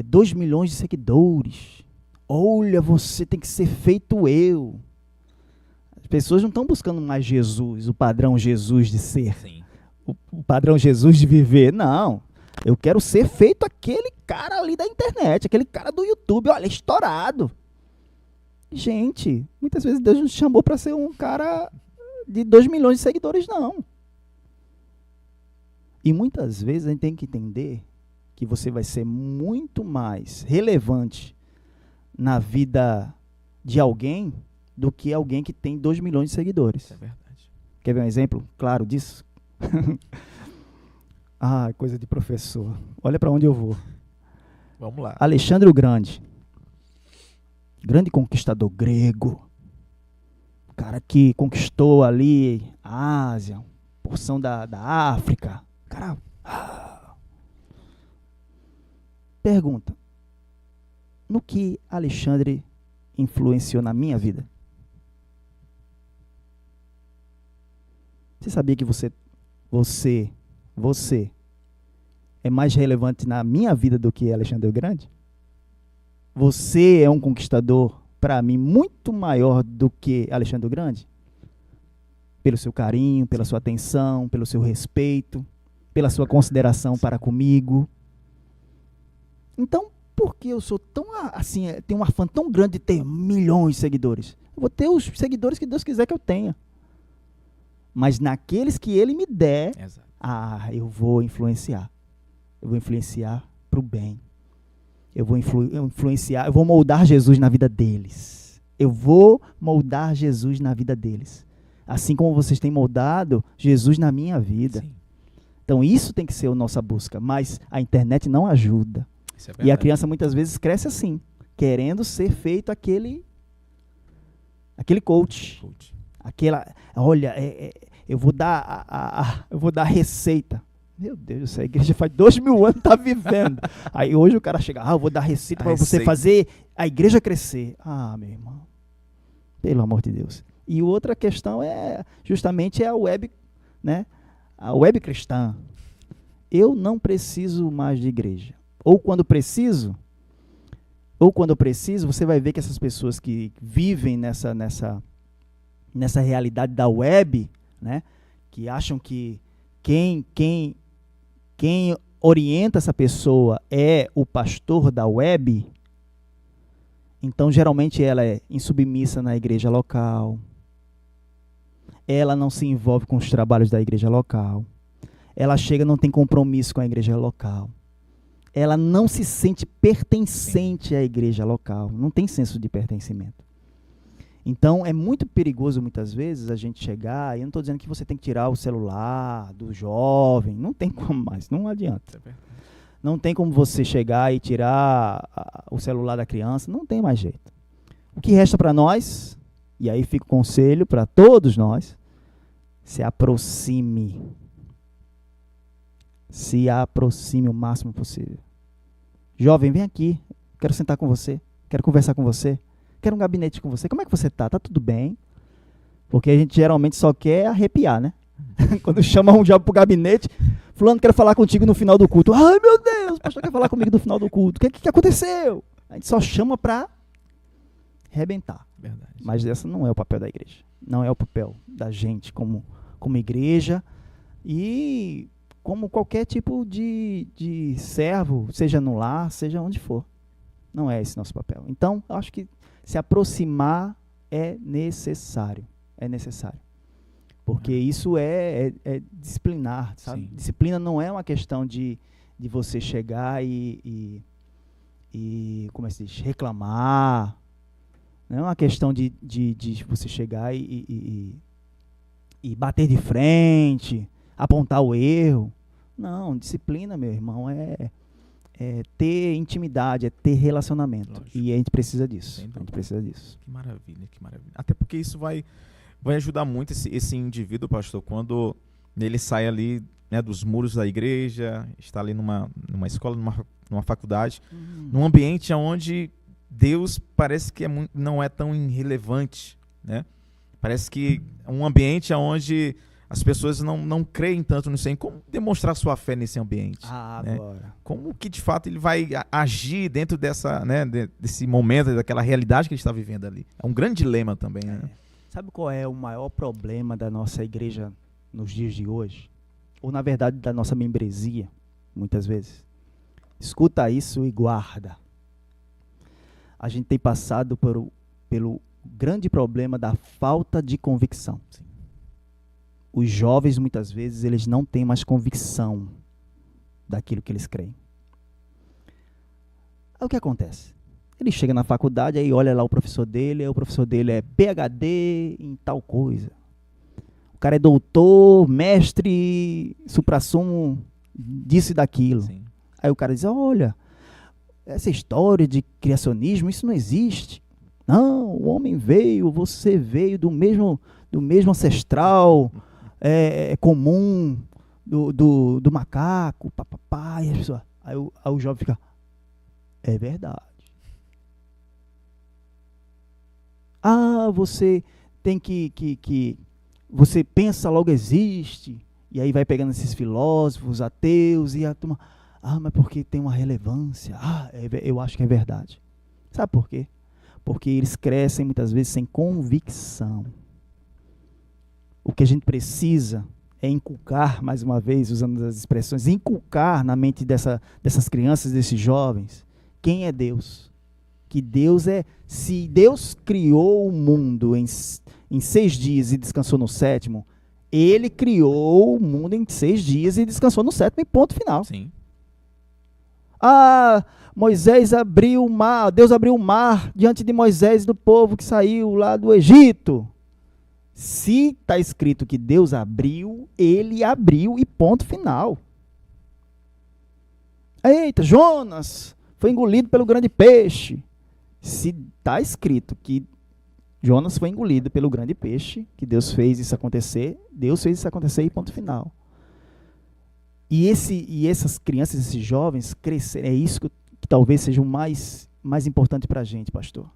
2 milhões de seguidores. Olha, você tem que ser feito eu. As pessoas não estão buscando mais Jesus, o padrão Jesus de ser. Sim. O padrão Jesus de viver. Não, eu quero ser feito aquele cara ali da internet, aquele cara do YouTube, olha, estourado. Gente, muitas vezes Deus nos chamou para ser um cara de 2 milhões de seguidores, não. E muitas vezes a gente tem que entender que você vai ser muito mais relevante na vida de alguém do que alguém que tem 2 milhões de seguidores. Isso é verdade. Quer ver um exemplo claro disso? Coisa de professor. Olha para onde eu vou. Vamos lá. Alexandre o Grande. Grande conquistador grego. Cara que conquistou ali a Ásia, porção da África. Cara, pergunta, no que Alexandre influenciou na minha vida? Você sabia que você é mais relevante na minha vida do que Alexandre o Grande? Você é um conquistador, para mim, muito maior do que Alexandre o Grande? Pelo seu carinho, pela sua atenção, pelo seu respeito, pela sua consideração para comigo. Então, por que eu sou tão, assim, tenho um afã tão grande de ter milhões de seguidores? Eu vou ter os seguidores que Deus quiser que eu tenha. Mas naqueles que Ele me der, Exato. eu vou influenciar. Eu vou influenciar para o bem. Eu vou influenciar, eu vou moldar Jesus na vida deles. Eu vou moldar Jesus na vida deles. Assim como vocês têm moldado Jesus na minha vida. Sim. Então isso tem que ser a nossa busca, mas a internet não ajuda. Isso é E a verdade. criança muitas vezes cresce assim, querendo ser feito aquele coach. Olha, eu vou dar a receita. Meu Deus do céu, a igreja faz 2000 anos, tá vivendo. Aí hoje o cara chega, eu vou dar receita para você fazer a igreja crescer. Meu irmão, pelo amor de Deus. E outra questão é justamente a web, né? A web cristã. Eu não preciso mais de igreja. Ou quando preciso, você vai ver que essas pessoas que vivem nessa realidade da web, né? Que acham que quem orienta essa pessoa é o pastor da web, então geralmente ela é insubmissa na igreja local, ela não se envolve com os trabalhos da igreja local, ela chega e não tem compromisso com a igreja local, ela não se sente pertencente à igreja local, não tem senso de pertencimento. Então, é muito perigoso, muitas vezes, a gente chegar, e eu não estou dizendo que você tem que tirar o celular do jovem, não tem como mais, não adianta. Não tem como você chegar e tirar o celular da criança, não tem mais jeito. O que resta para nós, e aí fica o conselho para todos nós, se aproxime. Se aproxime o máximo possível. Jovem, vem aqui, quero sentar com você, quero conversar com você. Quero um gabinete com você. Como é que você tá? Tá tudo bem? Porque a gente geralmente só quer arrepiar, né? Quando chama um jovem pro gabinete, fulano quer falar contigo no final do culto. Ai, meu Deus, o pastor quer falar comigo no final do culto. O que aconteceu? A gente só chama para arrebentar. Verdade. Mas esse não é o papel da igreja. Não é o papel da gente como igreja e como qualquer tipo de servo, seja no lar, seja onde for. Não é esse nosso papel. Então, eu acho que se aproximar é necessário. É necessário. Porque isso é disciplinar, sabe? Sim. Disciplina não é uma questão de você chegar e como é que se diz? Reclamar. Não é uma questão de você chegar e bater de frente, apontar o erro. Não, disciplina, meu irmão, é ter intimidade, é ter relacionamento. Lógico. E a gente precisa disso. A gente precisa disso. Que maravilha, que maravilha. Até porque isso vai ajudar muito esse indivíduo, pastor, quando ele sai ali, né, dos muros da igreja, está ali numa escola, numa faculdade, num ambiente onde Deus parece que não é tão irrelevante, né? Parece que é um ambiente onde as pessoas não creem tanto nisso aí. Como demonstrar sua fé nesse ambiente? Né? Agora. Como que, de fato, ele vai agir dentro desse momento, daquela realidade que ele está vivendo ali? É um grande dilema também, né? Sabe qual é o maior problema da nossa igreja nos dias de hoje? Ou, na verdade, da nossa membresia, muitas vezes? Escuta isso e guarda. A gente tem passado pelo grande problema da falta de convicção. Sim. Os jovens, muitas vezes, eles não têm mais convicção daquilo que eles creem. Aí o que acontece? Ele chega na faculdade, aí olha lá o professor dele, aí o professor dele é PhD em tal coisa. O cara é doutor, mestre, suprassumo disso e daquilo. Sim. Aí o cara diz, olha, essa história de criacionismo, isso não existe. Não, o homem veio, você veio do mesmo ancestral, comum, do macaco, papapá, e a pessoa, aí o jovem fica, é verdade. Você tem que você pensa, logo existe, e aí vai pegando esses filósofos, ateus, e a turma, mas porque tem uma relevância, eu acho que é verdade. Sabe por quê? Porque eles crescem muitas vezes sem convicção. O que a gente precisa é inculcar, mais uma vez, usando as expressões, inculcar na mente dessas crianças, desses jovens, quem é Deus. Que Deus se Deus criou o mundo em 6 dias e descansou no 7º, Ele criou o mundo em 6 dias e descansou no 7º e ponto final. Sim. Moisés abriu o mar, Deus abriu o mar diante de Moisés e do povo que saiu lá do Egito. Se está escrito que Deus abriu, Ele abriu e ponto final. Eita, Jonas foi engolido pelo grande peixe. Se está escrito que Jonas foi engolido pelo grande peixe, que Deus fez isso acontecer e ponto final. E essas crianças, esses jovens crescerem, é isso que talvez seja o mais importante para a gente, pastor.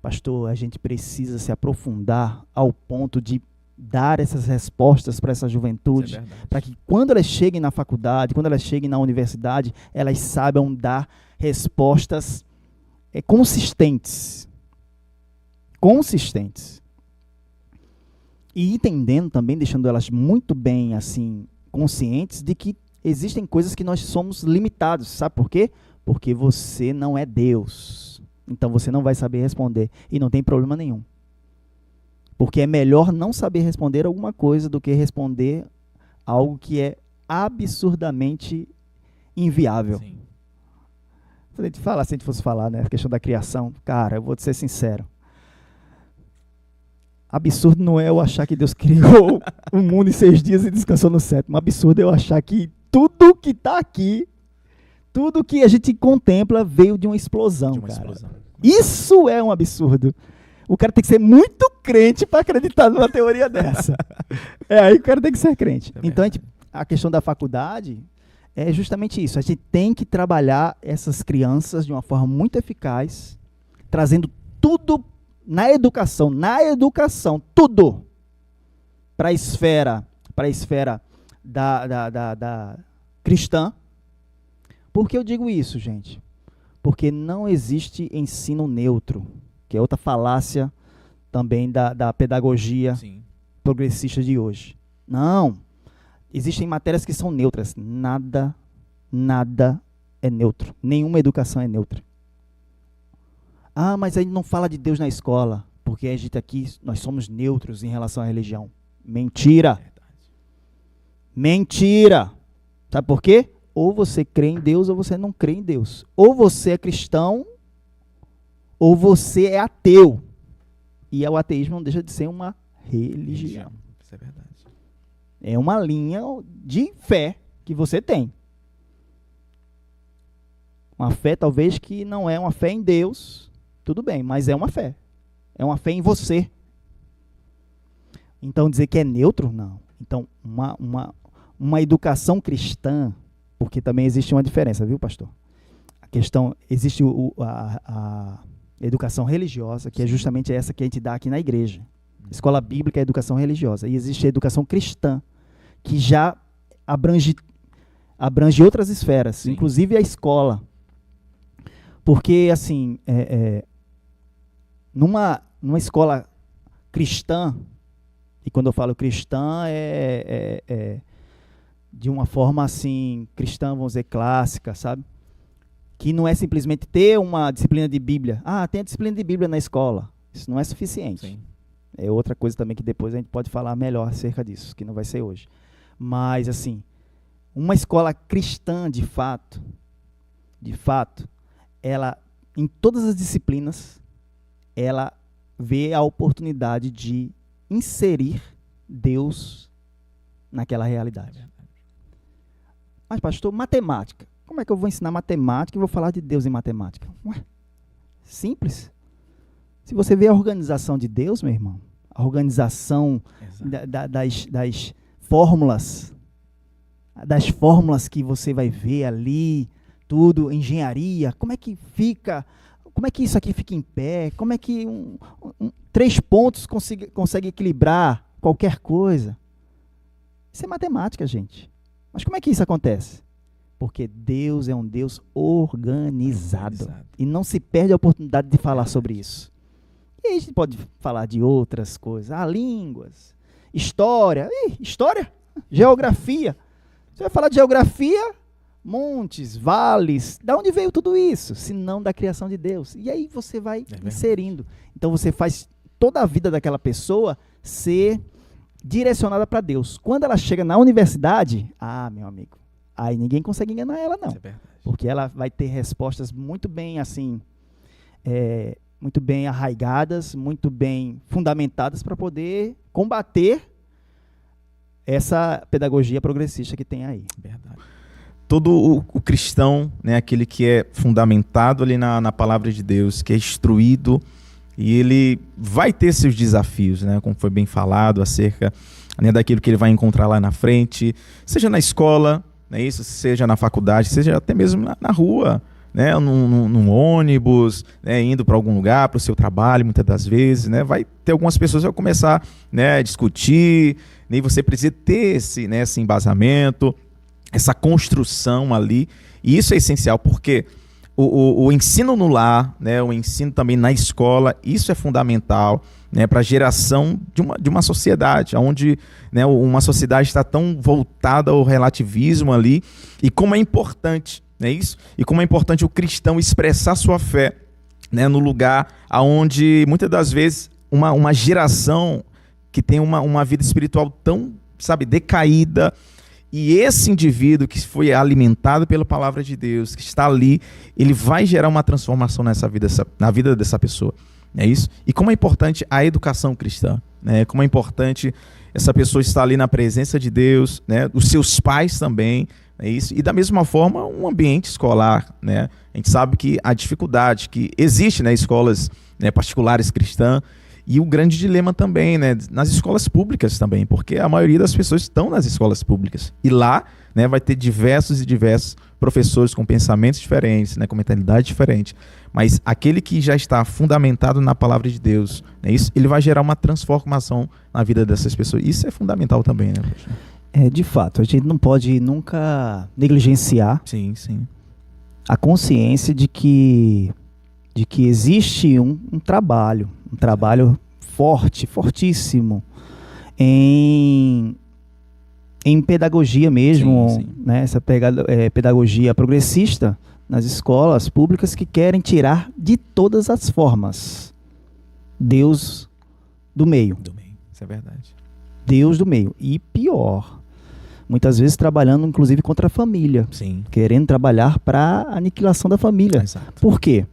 Pastor, a gente precisa se aprofundar ao ponto de dar essas respostas para essa juventude, para que quando elas cheguem na faculdade, quando elas cheguem na universidade, elas saibam dar respostas consistentes. E entendendo também, deixando elas muito bem assim, conscientes de que existem coisas que nós somos limitados. Sabe por quê? Porque você não é Deus. Então você não vai saber responder. E não tem problema nenhum. Porque é melhor não saber responder alguma coisa do que responder algo que é absurdamente inviável. Sim. Se a gente fosse falar, né, a questão da criação, cara, eu vou te ser sincero. Absurdo não é eu achar que Deus criou o mundo em 6 dias e descansou no 7º. Absurdo é eu achar que tudo que está aqui, tudo que a gente contempla veio de uma explosão, cara. Isso é um absurdo. O cara tem que ser muito crente para acreditar numa teoria dessa. Aí o cara tem que ser crente. Então, a questão da faculdade é justamente isso. A gente tem que trabalhar essas crianças de uma forma muito eficaz, trazendo tudo na educação, tudo para a esfera da cristã. Por que eu digo isso, gente? Porque não existe ensino neutro, que é outra falácia também da pedagogia progressista de hoje. Não. Existem matérias que são neutras. Nada é neutro. Nenhuma educação é neutra. Ah, mas a gente não fala de Deus na escola, porque a gente aqui, nós somos neutros em relação à religião. Mentira. Mentira. Sabe por quê? Ou você crê em Deus ou você não crê em Deus. Ou você é cristão ou você é ateu. E o ateísmo não deixa de ser uma religião. Isso é verdade. É uma linha de fé que você tem. Uma fé talvez que não é uma fé em Deus, tudo bem, mas é uma fé. É uma fé em você. Então dizer que é neutro, não. Então uma educação cristã, porque também existe uma diferença, viu, pastor? A questão, existe a educação religiosa, que é justamente essa que a gente dá aqui na igreja. Escola bíblica é educação religiosa. E existe a educação cristã, que já abrange outras esferas, sim, inclusive a escola. Porque, assim, numa escola cristã, e quando eu falo cristã, de uma forma, assim, cristã, vamos dizer, clássica, sabe? Que não é simplesmente ter uma disciplina de Bíblia. Ah, tem a disciplina de Bíblia na escola. Isso não é suficiente. Sim. É outra coisa também que depois a gente pode falar melhor acerca disso, que não vai ser hoje. Mas, assim, uma escola cristã, de fato, ela, em todas as disciplinas, ela vê a oportunidade de inserir Deus naquela realidade. Mas, pastor, matemática. Como é que eu vou ensinar matemática e vou falar de Deus em matemática? Ué, simples. Se você vê a organização de Deus, meu irmão, a organização das fórmulas que você vai ver ali, tudo, engenharia, como é que isso aqui fica em pé, como é que 3 pontos consegue equilibrar qualquer coisa. Isso é matemática, gente. Mas como é que isso acontece? Porque Deus é um Deus organizado. E não se perde a oportunidade de falar sobre isso. E aí a gente pode falar de outras coisas. Línguas, história. História? Geografia. Você vai falar de geografia, montes, vales. Da onde veio tudo isso? Se não da criação de Deus. E aí você vai inserindo. Então você faz toda a vida daquela pessoa ser direcionada para Deus. Quando ela chega na universidade, meu amigo, aí ninguém consegue enganar ela, não. Porque ela vai ter respostas muito bem, assim, muito bem arraigadas, muito bem fundamentadas para poder combater essa pedagogia progressista que tem aí. Verdade. Todo o cristão, né, aquele que é fundamentado ali na palavra de Deus, que é instruído, e ele vai ter seus desafios, né, como foi bem falado, acerca, né, daquilo que ele vai encontrar lá na frente, seja na escola, não é isso? Seja na faculdade, seja até mesmo na rua, né? Num ônibus, né? Indo para algum lugar, para o seu trabalho, muitas das vezes, né? Vai ter algumas pessoas que vão começar, né, a discutir, né? E você precisa ter esse embasamento, essa construção ali, e isso é essencial, porque o ensino no lar, né, o ensino também na escola, isso é fundamental, né, para a geração de uma sociedade, onde, né, uma sociedade está tão voltada ao relativismo ali, e como é importante, né, isso? E como é importante o cristão expressar sua fé, né, no lugar onde, muitas das vezes, uma geração que tem uma vida espiritual tão, sabe, decaída, e esse indivíduo que foi alimentado pela palavra de Deus, que está ali, ele vai gerar uma transformação na vida dessa pessoa. É isso? E como é importante a educação cristã, né? Como é importante essa pessoa estar ali na presença de Deus, né? Os seus pais também, é isso? E da mesma forma, um ambiente escolar, né? A gente sabe que a dificuldade que existe, né, escolas, né, particulares cristãs, e o grande dilema também, né, nas escolas públicas também, porque a maioria das pessoas estão nas escolas públicas. E lá, né, vai ter diversos professores com pensamentos diferentes, né, com mentalidade diferente. Mas aquele que já está fundamentado na palavra de Deus, né, isso, ele vai gerar uma transformação na vida dessas pessoas. Isso é fundamental também, né? De fato, a gente não pode nunca negligenciar sim. a consciência de que existe um trabalho fortíssimo em pedagogia mesmo, sim. Né? Essa pedagogia progressista nas escolas públicas que querem tirar de todas as formas Deus do meio. Isso é verdade. Deus do meio. E pior, muitas vezes trabalhando inclusive contra a família. Sim. Querendo trabalhar para a aniquilação da família. Exato. Por quê?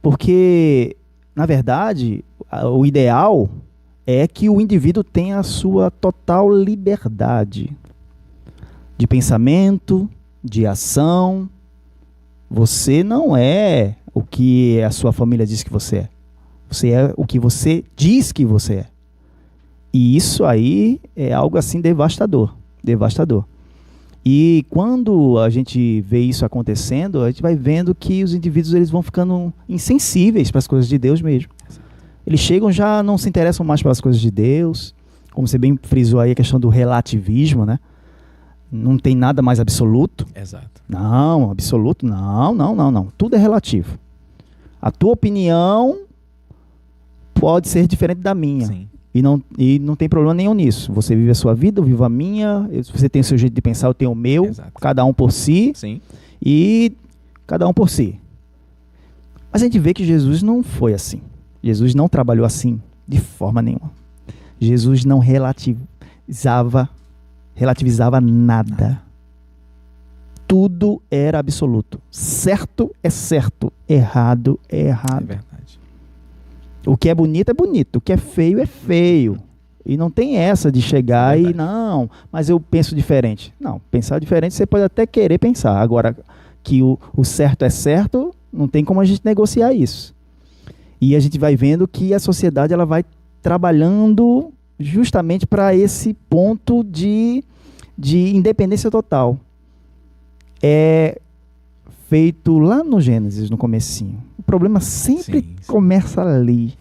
Porque, na verdade, o ideal é que o indivíduo tenha a sua total liberdade de pensamento, de ação. Você não é o que a sua família diz que você é. Você é o que você diz que você é. E isso aí é algo assim devastador. E quando a gente vê isso acontecendo, a gente vai vendo que os indivíduos eles vão ficando insensíveis para as coisas de Deus mesmo. Eles chegam, já não se interessam mais pelas coisas de Deus, como você bem frisou aí a questão do relativismo, né? Não tem nada mais absoluto. Exato. Não, absoluto, não. Tudo é relativo. A tua opinião pode ser diferente da minha. Sim. E não tem problema nenhum nisso. Você vive a sua vida, eu vivo a minha. Você tem o seu jeito de pensar, eu tenho o meu. Exato. Cada um por si. Sim. E cada um por si. Mas a gente vê que Jesus não foi assim. Jesus não trabalhou assim de forma nenhuma. Jesus não relativizava nada. Tudo era absoluto. Certo é certo. Errado é errado. É verdade. O que é bonito, o que é feio. E não tem essa de chegar e, não, mas eu penso diferente. Não, pensar diferente você pode até querer pensar. Agora, que o certo é certo, não tem como a gente negociar isso. E a gente vai vendo que a sociedade ela vai trabalhando justamente para esse ponto de independência total. É feito lá no Gênesis, no comecinho. O problema sempre começa ali.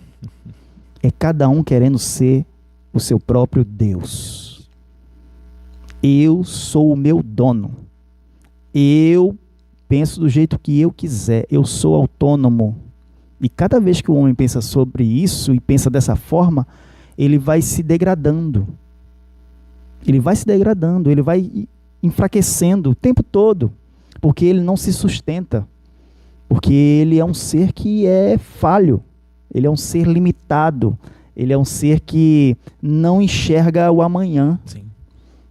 É cada um querendo ser o seu próprio Deus. Eu sou o meu dono. Eu penso do jeito que eu quiser. Eu sou autônomo. E cada vez que o homem pensa sobre isso e pensa dessa forma, ele vai se degradando. Ele vai enfraquecendo o tempo todo. Porque ele não se sustenta. Porque ele é um ser que é falho. Ele é um ser limitado. Ele é um ser que não enxerga o amanhã. Sim.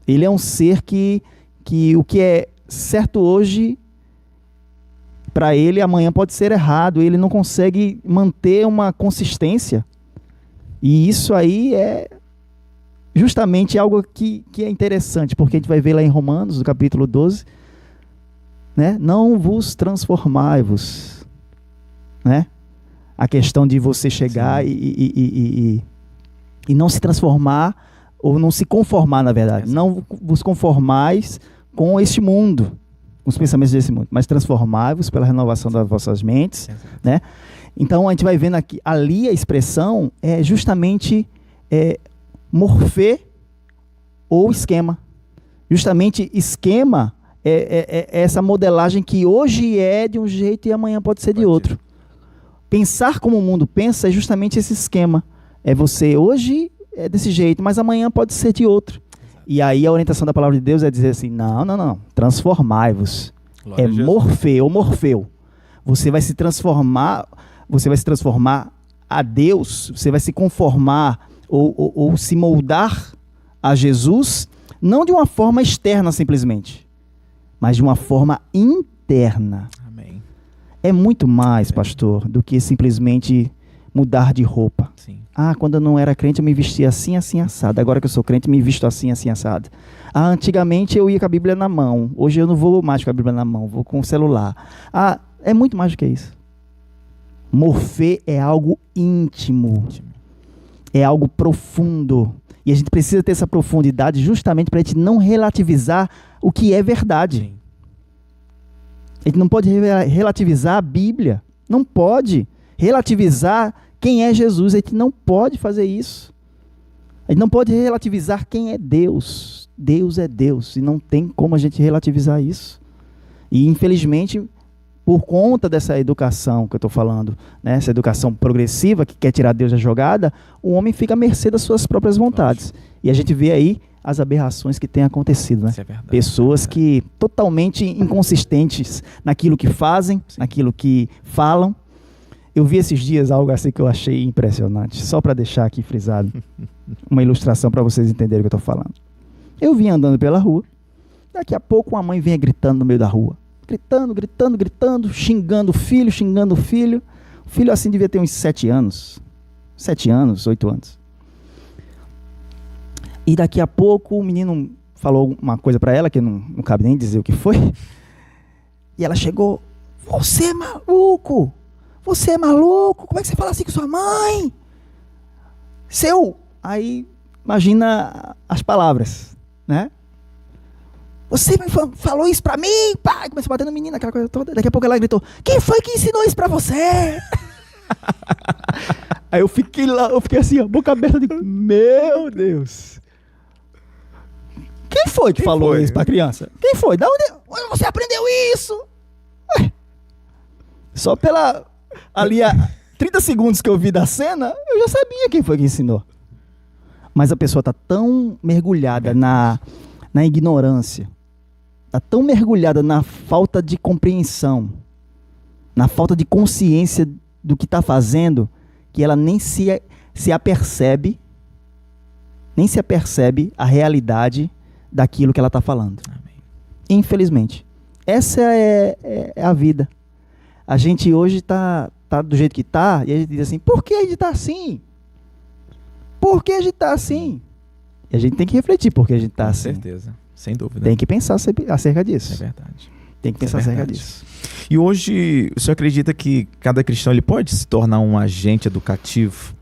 Ele é um ser que o que é certo hoje, para ele, amanhã pode ser errado. Ele não consegue manter uma consistência. E isso aí é justamente algo que é interessante, porque a gente vai ver lá em Romanos, no capítulo 12, né? Não vos transformai-vos, né? A questão de você chegar e não se transformar, ou não se conformar, na verdade. Não vos conformais com este mundo, com os pensamentos desse mundo, mas transformai-vos pela renovação das vossas mentes, né? Então a gente vai vendo aqui, ali a expressão é justamente morfê ou esquema. Justamente esquema é essa modelagem que hoje é de um jeito e amanhã pode ser de outro. Pensar como o mundo pensa é justamente esse esquema. Você hoje é desse jeito, mas amanhã pode ser de outro. E aí a orientação da palavra de Deus é dizer assim, não, transformai-vos. Morfeu. Você vai se transformar a Deus, você vai se conformar ou se moldar a Jesus, não de uma forma externa simplesmente, mas de uma forma interna. Amém. É muito mais, pastor, do que simplesmente mudar de roupa. Sim. Quando eu não era crente eu me vestia assim, assim, assado. Agora que eu sou crente me visto assim, assim, assado. Antigamente eu ia com a Bíblia na mão. Hoje eu não vou mais com a Bíblia na mão, vou com o celular. É muito mais do que isso. Morfê é algo íntimo. É algo profundo. E a gente precisa ter essa profundidade justamente para a gente não relativizar o que é verdade. Sim. A gente não pode relativizar a Bíblia. Não pode relativizar quem é Jesus. A gente não pode fazer isso. A gente não pode relativizar quem é Deus. Deus é Deus. E não tem como a gente relativizar isso. E infelizmente, por conta dessa educação que eu estou falando, né, essa educação progressiva que quer tirar Deus da jogada, o homem fica à mercê das suas próprias vontades. E a gente vê aí as aberrações que têm acontecido, né? Isso é verdade, pessoas que totalmente inconsistentes naquilo que fazem, naquilo que falam. Eu vi esses dias algo assim que eu achei impressionante, só para deixar aqui frisado, uma ilustração para vocês entenderem o que eu estou falando. Eu vim andando pela rua, daqui a pouco uma mãe vinha gritando no meio da rua. Gritando, xingando o filho. O filho assim devia ter uns 7 anos. 7 anos, 8 anos. E daqui a pouco o menino falou uma coisa para ela, que não cabe nem dizer o que foi. E ela chegou, você é maluco, como é que você fala assim com sua mãe? Aí imagina as palavras, né? Você me falou isso pra mim? Pá, começou a bater no menino, aquela coisa toda. Daqui a pouco ela gritou, quem foi que ensinou isso pra você? Aí eu fiquei assim, ó, boca aberta, de meu Deus. Quem foi que falou isso pra criança? Quem foi? Onde você aprendeu isso? Ué, só ali a 30 segundos que eu vi da cena, eu já sabia quem foi que ensinou. Mas a pessoa tá tão mergulhada na ignorância, está tão mergulhada na falta de compreensão, na falta de consciência do que está fazendo, que ela nem se apercebe a realidade daquilo que ela está falando. Amém. Infelizmente. Essa é a vida. A gente hoje está do jeito que está, e a gente diz assim, por que a gente está assim? Por que a gente está assim? E a gente tem que refletir por que a gente está assim. Com certeza. Sem dúvida. Tem que pensar acerca disso. É verdade. Tem que pensar acerca disso. E hoje, o senhor acredita que cada cristão ele pode se tornar um agente educativo,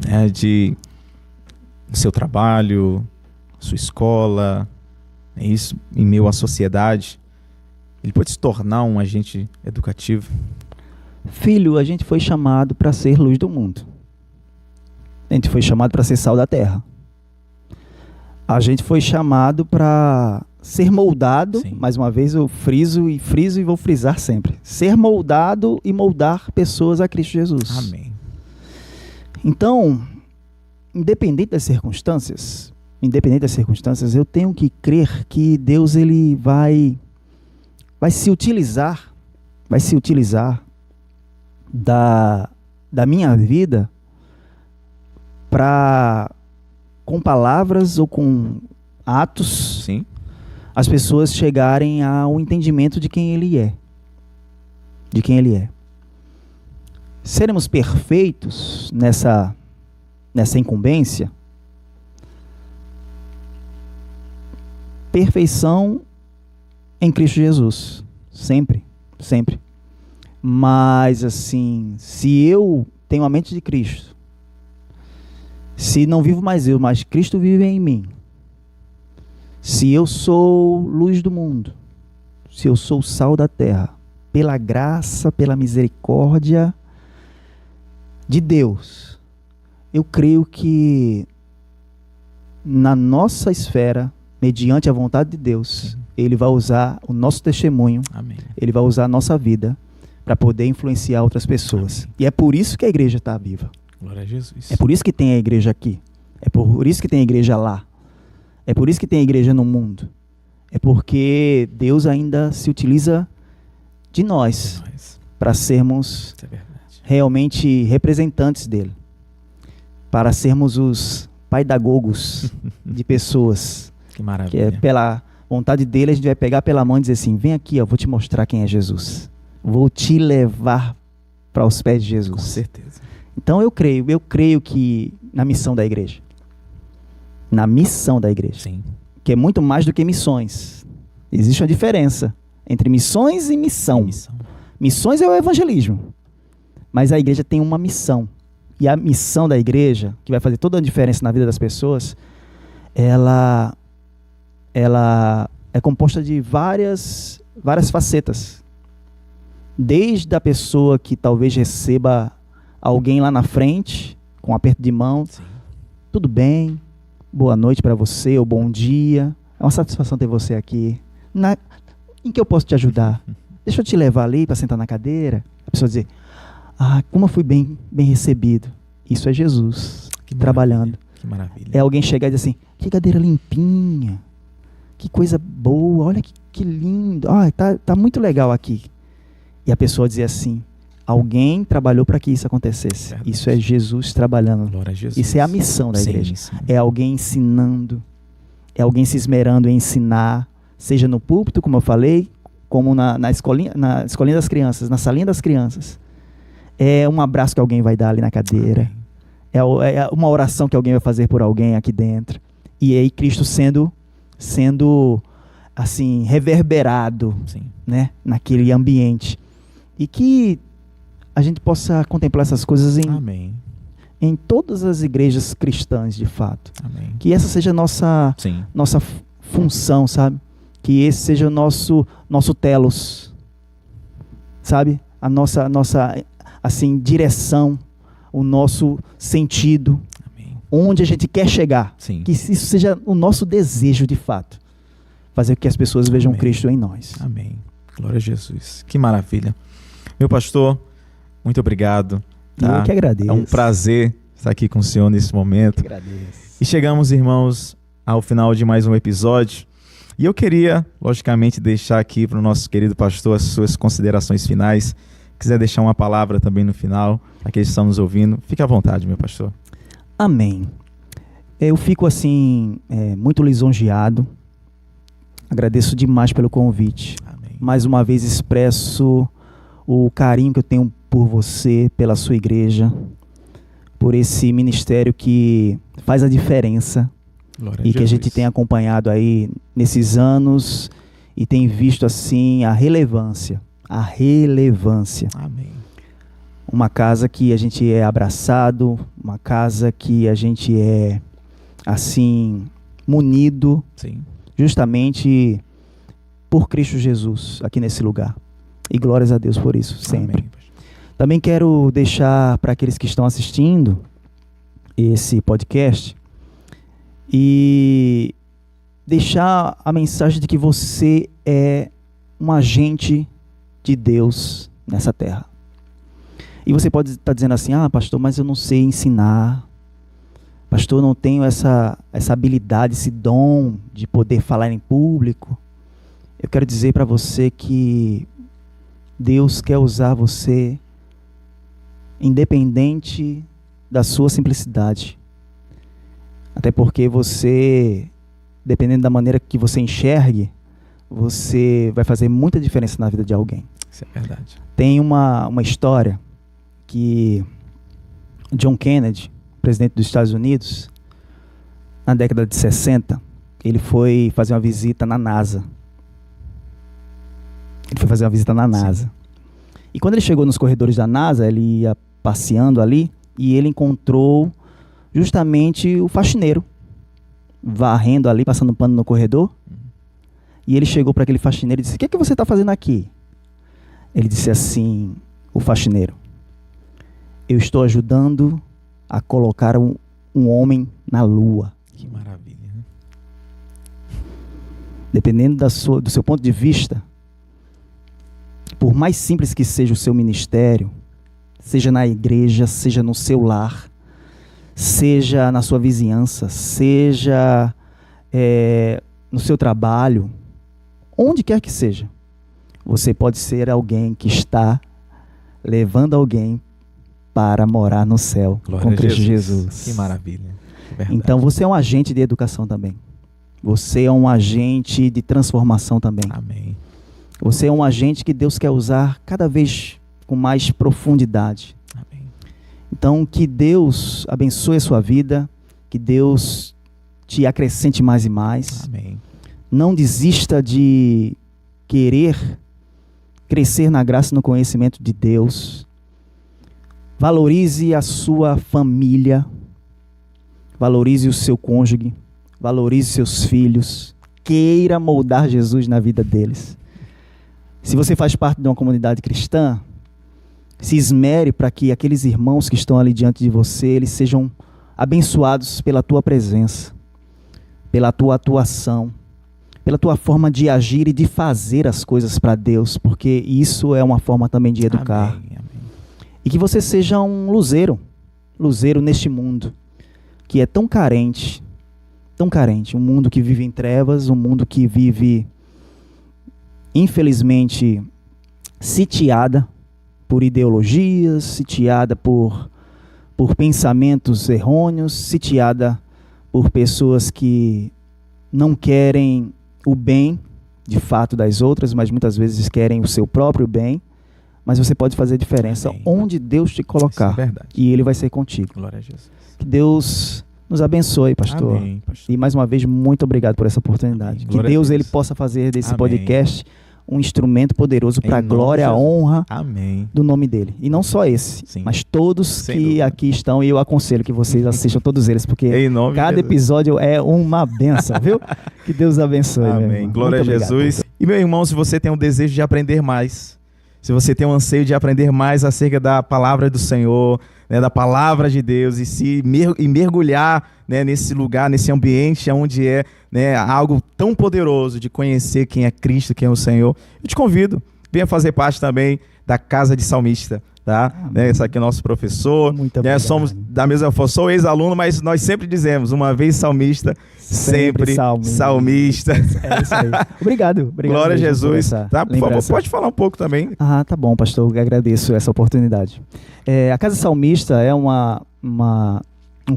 né, do seu trabalho, sua escola, é isso, em meio à sociedade? Ele pode se tornar um agente educativo? Filho, a gente foi chamado para ser luz do mundo. A gente foi chamado para ser sal da terra. A gente foi chamado para ser moldado, sim. Mais uma vez eu friso e vou frisar sempre. Ser moldado e moldar pessoas a Cristo Jesus. Amém. Então, independente das circunstâncias, eu tenho que crer que Deus ele vai se utilizar da minha vida para, com palavras ou com atos, sim, as pessoas chegarem ao entendimento de quem Ele é. Seremos perfeitos nessa incumbência? Perfeição em Cristo Jesus. Sempre. Mas, assim, se eu tenho a mente de Cristo, se não vivo mais eu, mas Cristo vive em mim, Se eu sou luz do mundo, se eu sou sal da terra, pela graça, pela misericórdia de Deus, eu creio que na nossa esfera, mediante a vontade de Deus, Ele vai usar o nosso testemunho, Amém. Ele vai usar a nossa vida para poder influenciar outras pessoas. Amém. E é por isso que a igreja está viva. Glória a Jesus. É por isso que tem a igreja aqui. É por isso que tem a igreja lá. É por isso que tem a igreja no mundo. É porque Deus ainda se utiliza de nós para sermos realmente representantes dele. Para sermos os pedagogos de pessoas. Que maravilha. Que é pela vontade dele, a gente vai pegar pela mão e dizer assim, vem aqui, eu vou te mostrar quem é Jesus. Vou te levar para os pés de Jesus. Com certeza. Então eu creio que na missão da igreja. Na missão da igreja. Sim. Que é muito mais do que missões. Existe uma diferença entre missões e missão. Missões é o evangelismo. Mas a igreja tem uma missão. E a missão da igreja, que vai fazer toda a diferença na vida das pessoas, ela é composta de várias facetas. Desde a pessoa que talvez receba alguém lá na frente, com um aperto de mão. Sim. Tudo bem, boa noite para você, ou bom dia. É uma satisfação ter você aqui. Em que eu posso te ajudar? Deixa eu te levar ali para sentar na cadeira. A pessoa dizer, como eu fui bem recebido. Isso é Jesus trabalhando. Que maravilha. É alguém chegar e dizer assim, que cadeira limpinha, que coisa boa, olha que lindo, tá muito legal aqui. E a pessoa dizer assim, alguém trabalhou para que isso acontecesse. Verdade. Isso é Jesus trabalhando. Glória a Jesus. Isso é a missão da igreja. Sim. É alguém ensinando, é alguém se esmerando em ensinar, seja no púlpito, como eu falei, como na escolinha das crianças, na salinha das crianças. É um abraço que alguém vai dar ali na cadeira. É uma oração que alguém vai fazer por alguém aqui dentro. E aí Cristo sendo assim, reverberado, né, naquele ambiente. E que a gente possa contemplar essas coisas em todas as igrejas cristãs, de fato. Amém. Que essa seja a nossa função, sabe? Que esse seja o nosso telos, sabe? A nossa assim, direção, o nosso sentido, amém, onde a gente quer chegar. Sim. Que isso seja o nosso desejo de fato. Fazer com que as pessoas vejam Cristo em nós. Amém. Glória a Jesus. Que maravilha. Meu pastor, muito obrigado. Tá? Eu que agradeço. É um prazer estar aqui com o senhor nesse momento. Eu que agradeço. E chegamos, irmãos, ao final de mais um episódio. E eu queria, logicamente, deixar aqui para o nosso querido pastor as suas considerações finais. Quiser deixar uma palavra também no final, aqueles que estão nos ouvindo, fique à vontade, meu pastor. Amém. Eu fico assim, muito lisonjeado. Agradeço demais pelo convite. Amém. Mais uma vez expresso o carinho que eu tenho por você, pela sua igreja, por esse ministério que faz a diferença. Glória e que a gente tem acompanhado aí nesses anos e tem visto assim a relevância. Amém. Uma casa que a gente é abraçado, uma casa que a gente é assim munido, sim, justamente por Cristo Jesus aqui nesse lugar. E glórias a Deus por isso, sempre. Amém. Também quero deixar para aqueles que estão assistindo esse podcast e deixar a mensagem de que você é um agente de Deus nessa terra. E você pode estar dizendo assim, pastor, mas eu não sei ensinar. Pastor, eu não tenho essa habilidade, esse dom de poder falar em público. Eu quero dizer para você que Deus quer usar você independente da sua simplicidade. Até porque você, dependendo da maneira que você enxergue, você vai fazer muita diferença na vida de alguém. Isso é verdade. Tem uma história que John Kennedy, presidente dos Estados Unidos, na década de 60, ele foi fazer uma visita na NASA. Sim. E quando ele chegou nos corredores da NASA, ele ia passeando ali e ele encontrou justamente o faxineiro varrendo ali, passando pano no corredor. E ele chegou para aquele faxineiro e disse: o que é que você está fazendo aqui? Ele disse assim, o faxineiro: eu estou ajudando a colocar um homem na lua. Que maravilha, né? Dependendo do seu ponto de vista, por mais simples que seja o seu ministério, seja na igreja, seja no seu lar, seja na sua vizinhança, seja no seu trabalho, onde quer que seja, você pode ser alguém que está levando alguém para morar no céu. Glória com a Cristo Jesus. Que maravilha. Verdade. Então você é um agente de educação também. Você é um agente de transformação também. Amém. Você é um agente que Deus quer usar cada vez com mais profundidade. Amém. Então, que Deus abençoe a sua vida, que Deus te acrescente mais e mais. Amém. Não desista de querer crescer na graça e no conhecimento de Deus. Valorize a sua família. Valorize o seu cônjuge. Valorize seus filhos. Queira moldar Jesus na vida deles. Se você faz parte de uma comunidade cristã, se esmere para que aqueles irmãos que estão ali diante de você, eles sejam abençoados pela tua presença, pela tua atuação, pela tua forma de agir e de fazer as coisas para Deus, porque isso é uma forma também de educar. Amém. Amém. E que você seja um luzeiro neste mundo que é tão carente, um mundo que vive em trevas, um mundo que vive, infelizmente, sitiada por ideologias, sitiada por pensamentos errôneos, sitiada por pessoas que não querem o bem, de fato, das outras, mas muitas vezes querem o seu próprio bem. Mas você pode fazer diferença. Amém. Onde Deus te colocar. Isso é verdade. E Ele vai ser contigo. Glória a Jesus. Que Deus nos abençoe, pastor. Amém, pastor. E mais uma vez, muito obrigado por essa oportunidade. Que Deus ele possa fazer desse Amém. Podcast um instrumento poderoso para a glória, a honra Amém. do nome dele. E não só esse, Sim. mas todos Sem que dúvida. Aqui estão. E eu aconselho que vocês assistam todos eles, porque Em nome cada de Jesus. episódio é uma benção, viu? Que Deus abençoe. meu Amém. irmão. Glória a Muito obrigado. Jesus. E meu irmão, se você tem um desejo de aprender mais, se você tem um anseio de aprender mais acerca da palavra do Senhor, né, da palavra de Deus, e mergulhar, né, nesse lugar, nesse ambiente onde é, né, algo tão poderoso de conhecer quem é Cristo, quem é o Senhor, eu te convido, venha fazer parte também da Casa de Salmista. Tá? Esse aqui é o nosso professor, Muito né? obrigado. Somos da mesma forma, sou ex-aluno, mas nós sempre dizemos, uma vez salmista, sempre salmista. É isso aí. Obrigado. Glória a mesmo por Jesus. essa Tá, por favor, lembrança. pode falar um pouco também. Ah, tá bom, pastor. Eu agradeço essa oportunidade. A Casa Salmista é um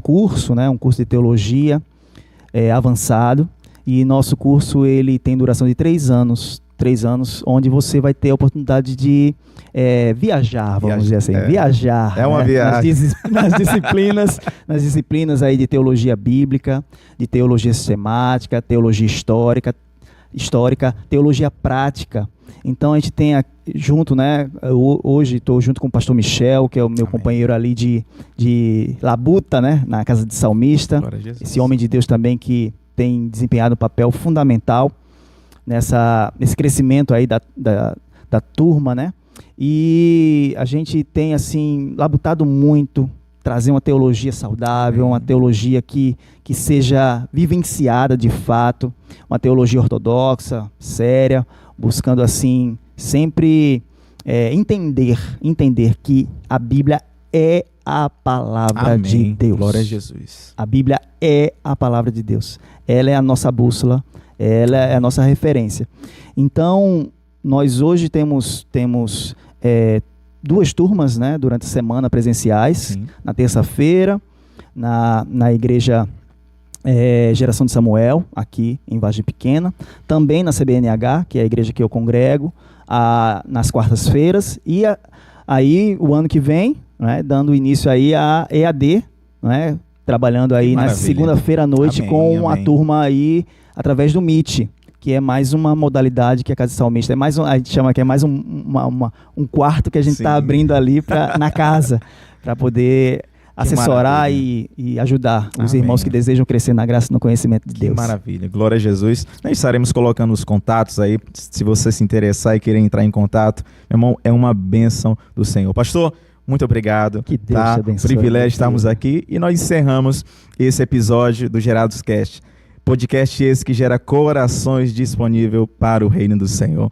curso, né? Um curso de teologia avançado. E nosso curso ele tem duração de 3 anos. 3 anos, onde você vai ter a oportunidade de viajar, vamos dizer assim. Viajar. É uma viagem. Nas disciplinas aí de teologia bíblica, de teologia sistemática, teologia histórica, teologia prática. Então a gente tem junto, né? Hoje estou junto com o pastor Michel, que é o meu companheiro ali de labuta, né? Na Casa de Salmista. Glória a Jesus. Esse homem de Deus também que tem desempenhado um papel fundamental nesse crescimento aí da turma, né? E a gente tem, assim, labutado muito, trazer uma teologia saudável, uma teologia que seja vivenciada de fato, uma teologia ortodoxa, séria, buscando, assim, sempre entender que a Bíblia é a palavra de Deus. Glória a Jesus. A Bíblia é a palavra de Deus. Ela é a nossa bússola, ela é a nossa referência. Então, nós hoje temos 2 turmas, né, durante a semana presenciais. Sim. Na terça-feira, na igreja Geração de Samuel, aqui em Vargem Pequena. Também na CBNH, que é a igreja que eu congrego, nas quartas-feiras. E aí, o ano que vem, né, dando início aí a EAD, né, trabalhando aí na segunda-feira à noite com a turma aí através do Meet, que é mais uma modalidade que a Casa Salmista a gente chama que é mais um quarto que a gente está abrindo ali na casa, para poder assessorar e ajudar os Amém. irmãos que desejam crescer na graça e no conhecimento de Que Deus. maravilha, glória a Jesus. Nós estaremos colocando os contatos aí, se você se interessar e querer entrar em contato. Meu irmão, é uma bênção do Senhor. Pastor, muito obrigado. Que Deus te abençoe. Privilégio estarmos aqui e nós encerramos esse episódio do Gerados Cast. Podcast esse que gera corações disponível para o reino do Senhor.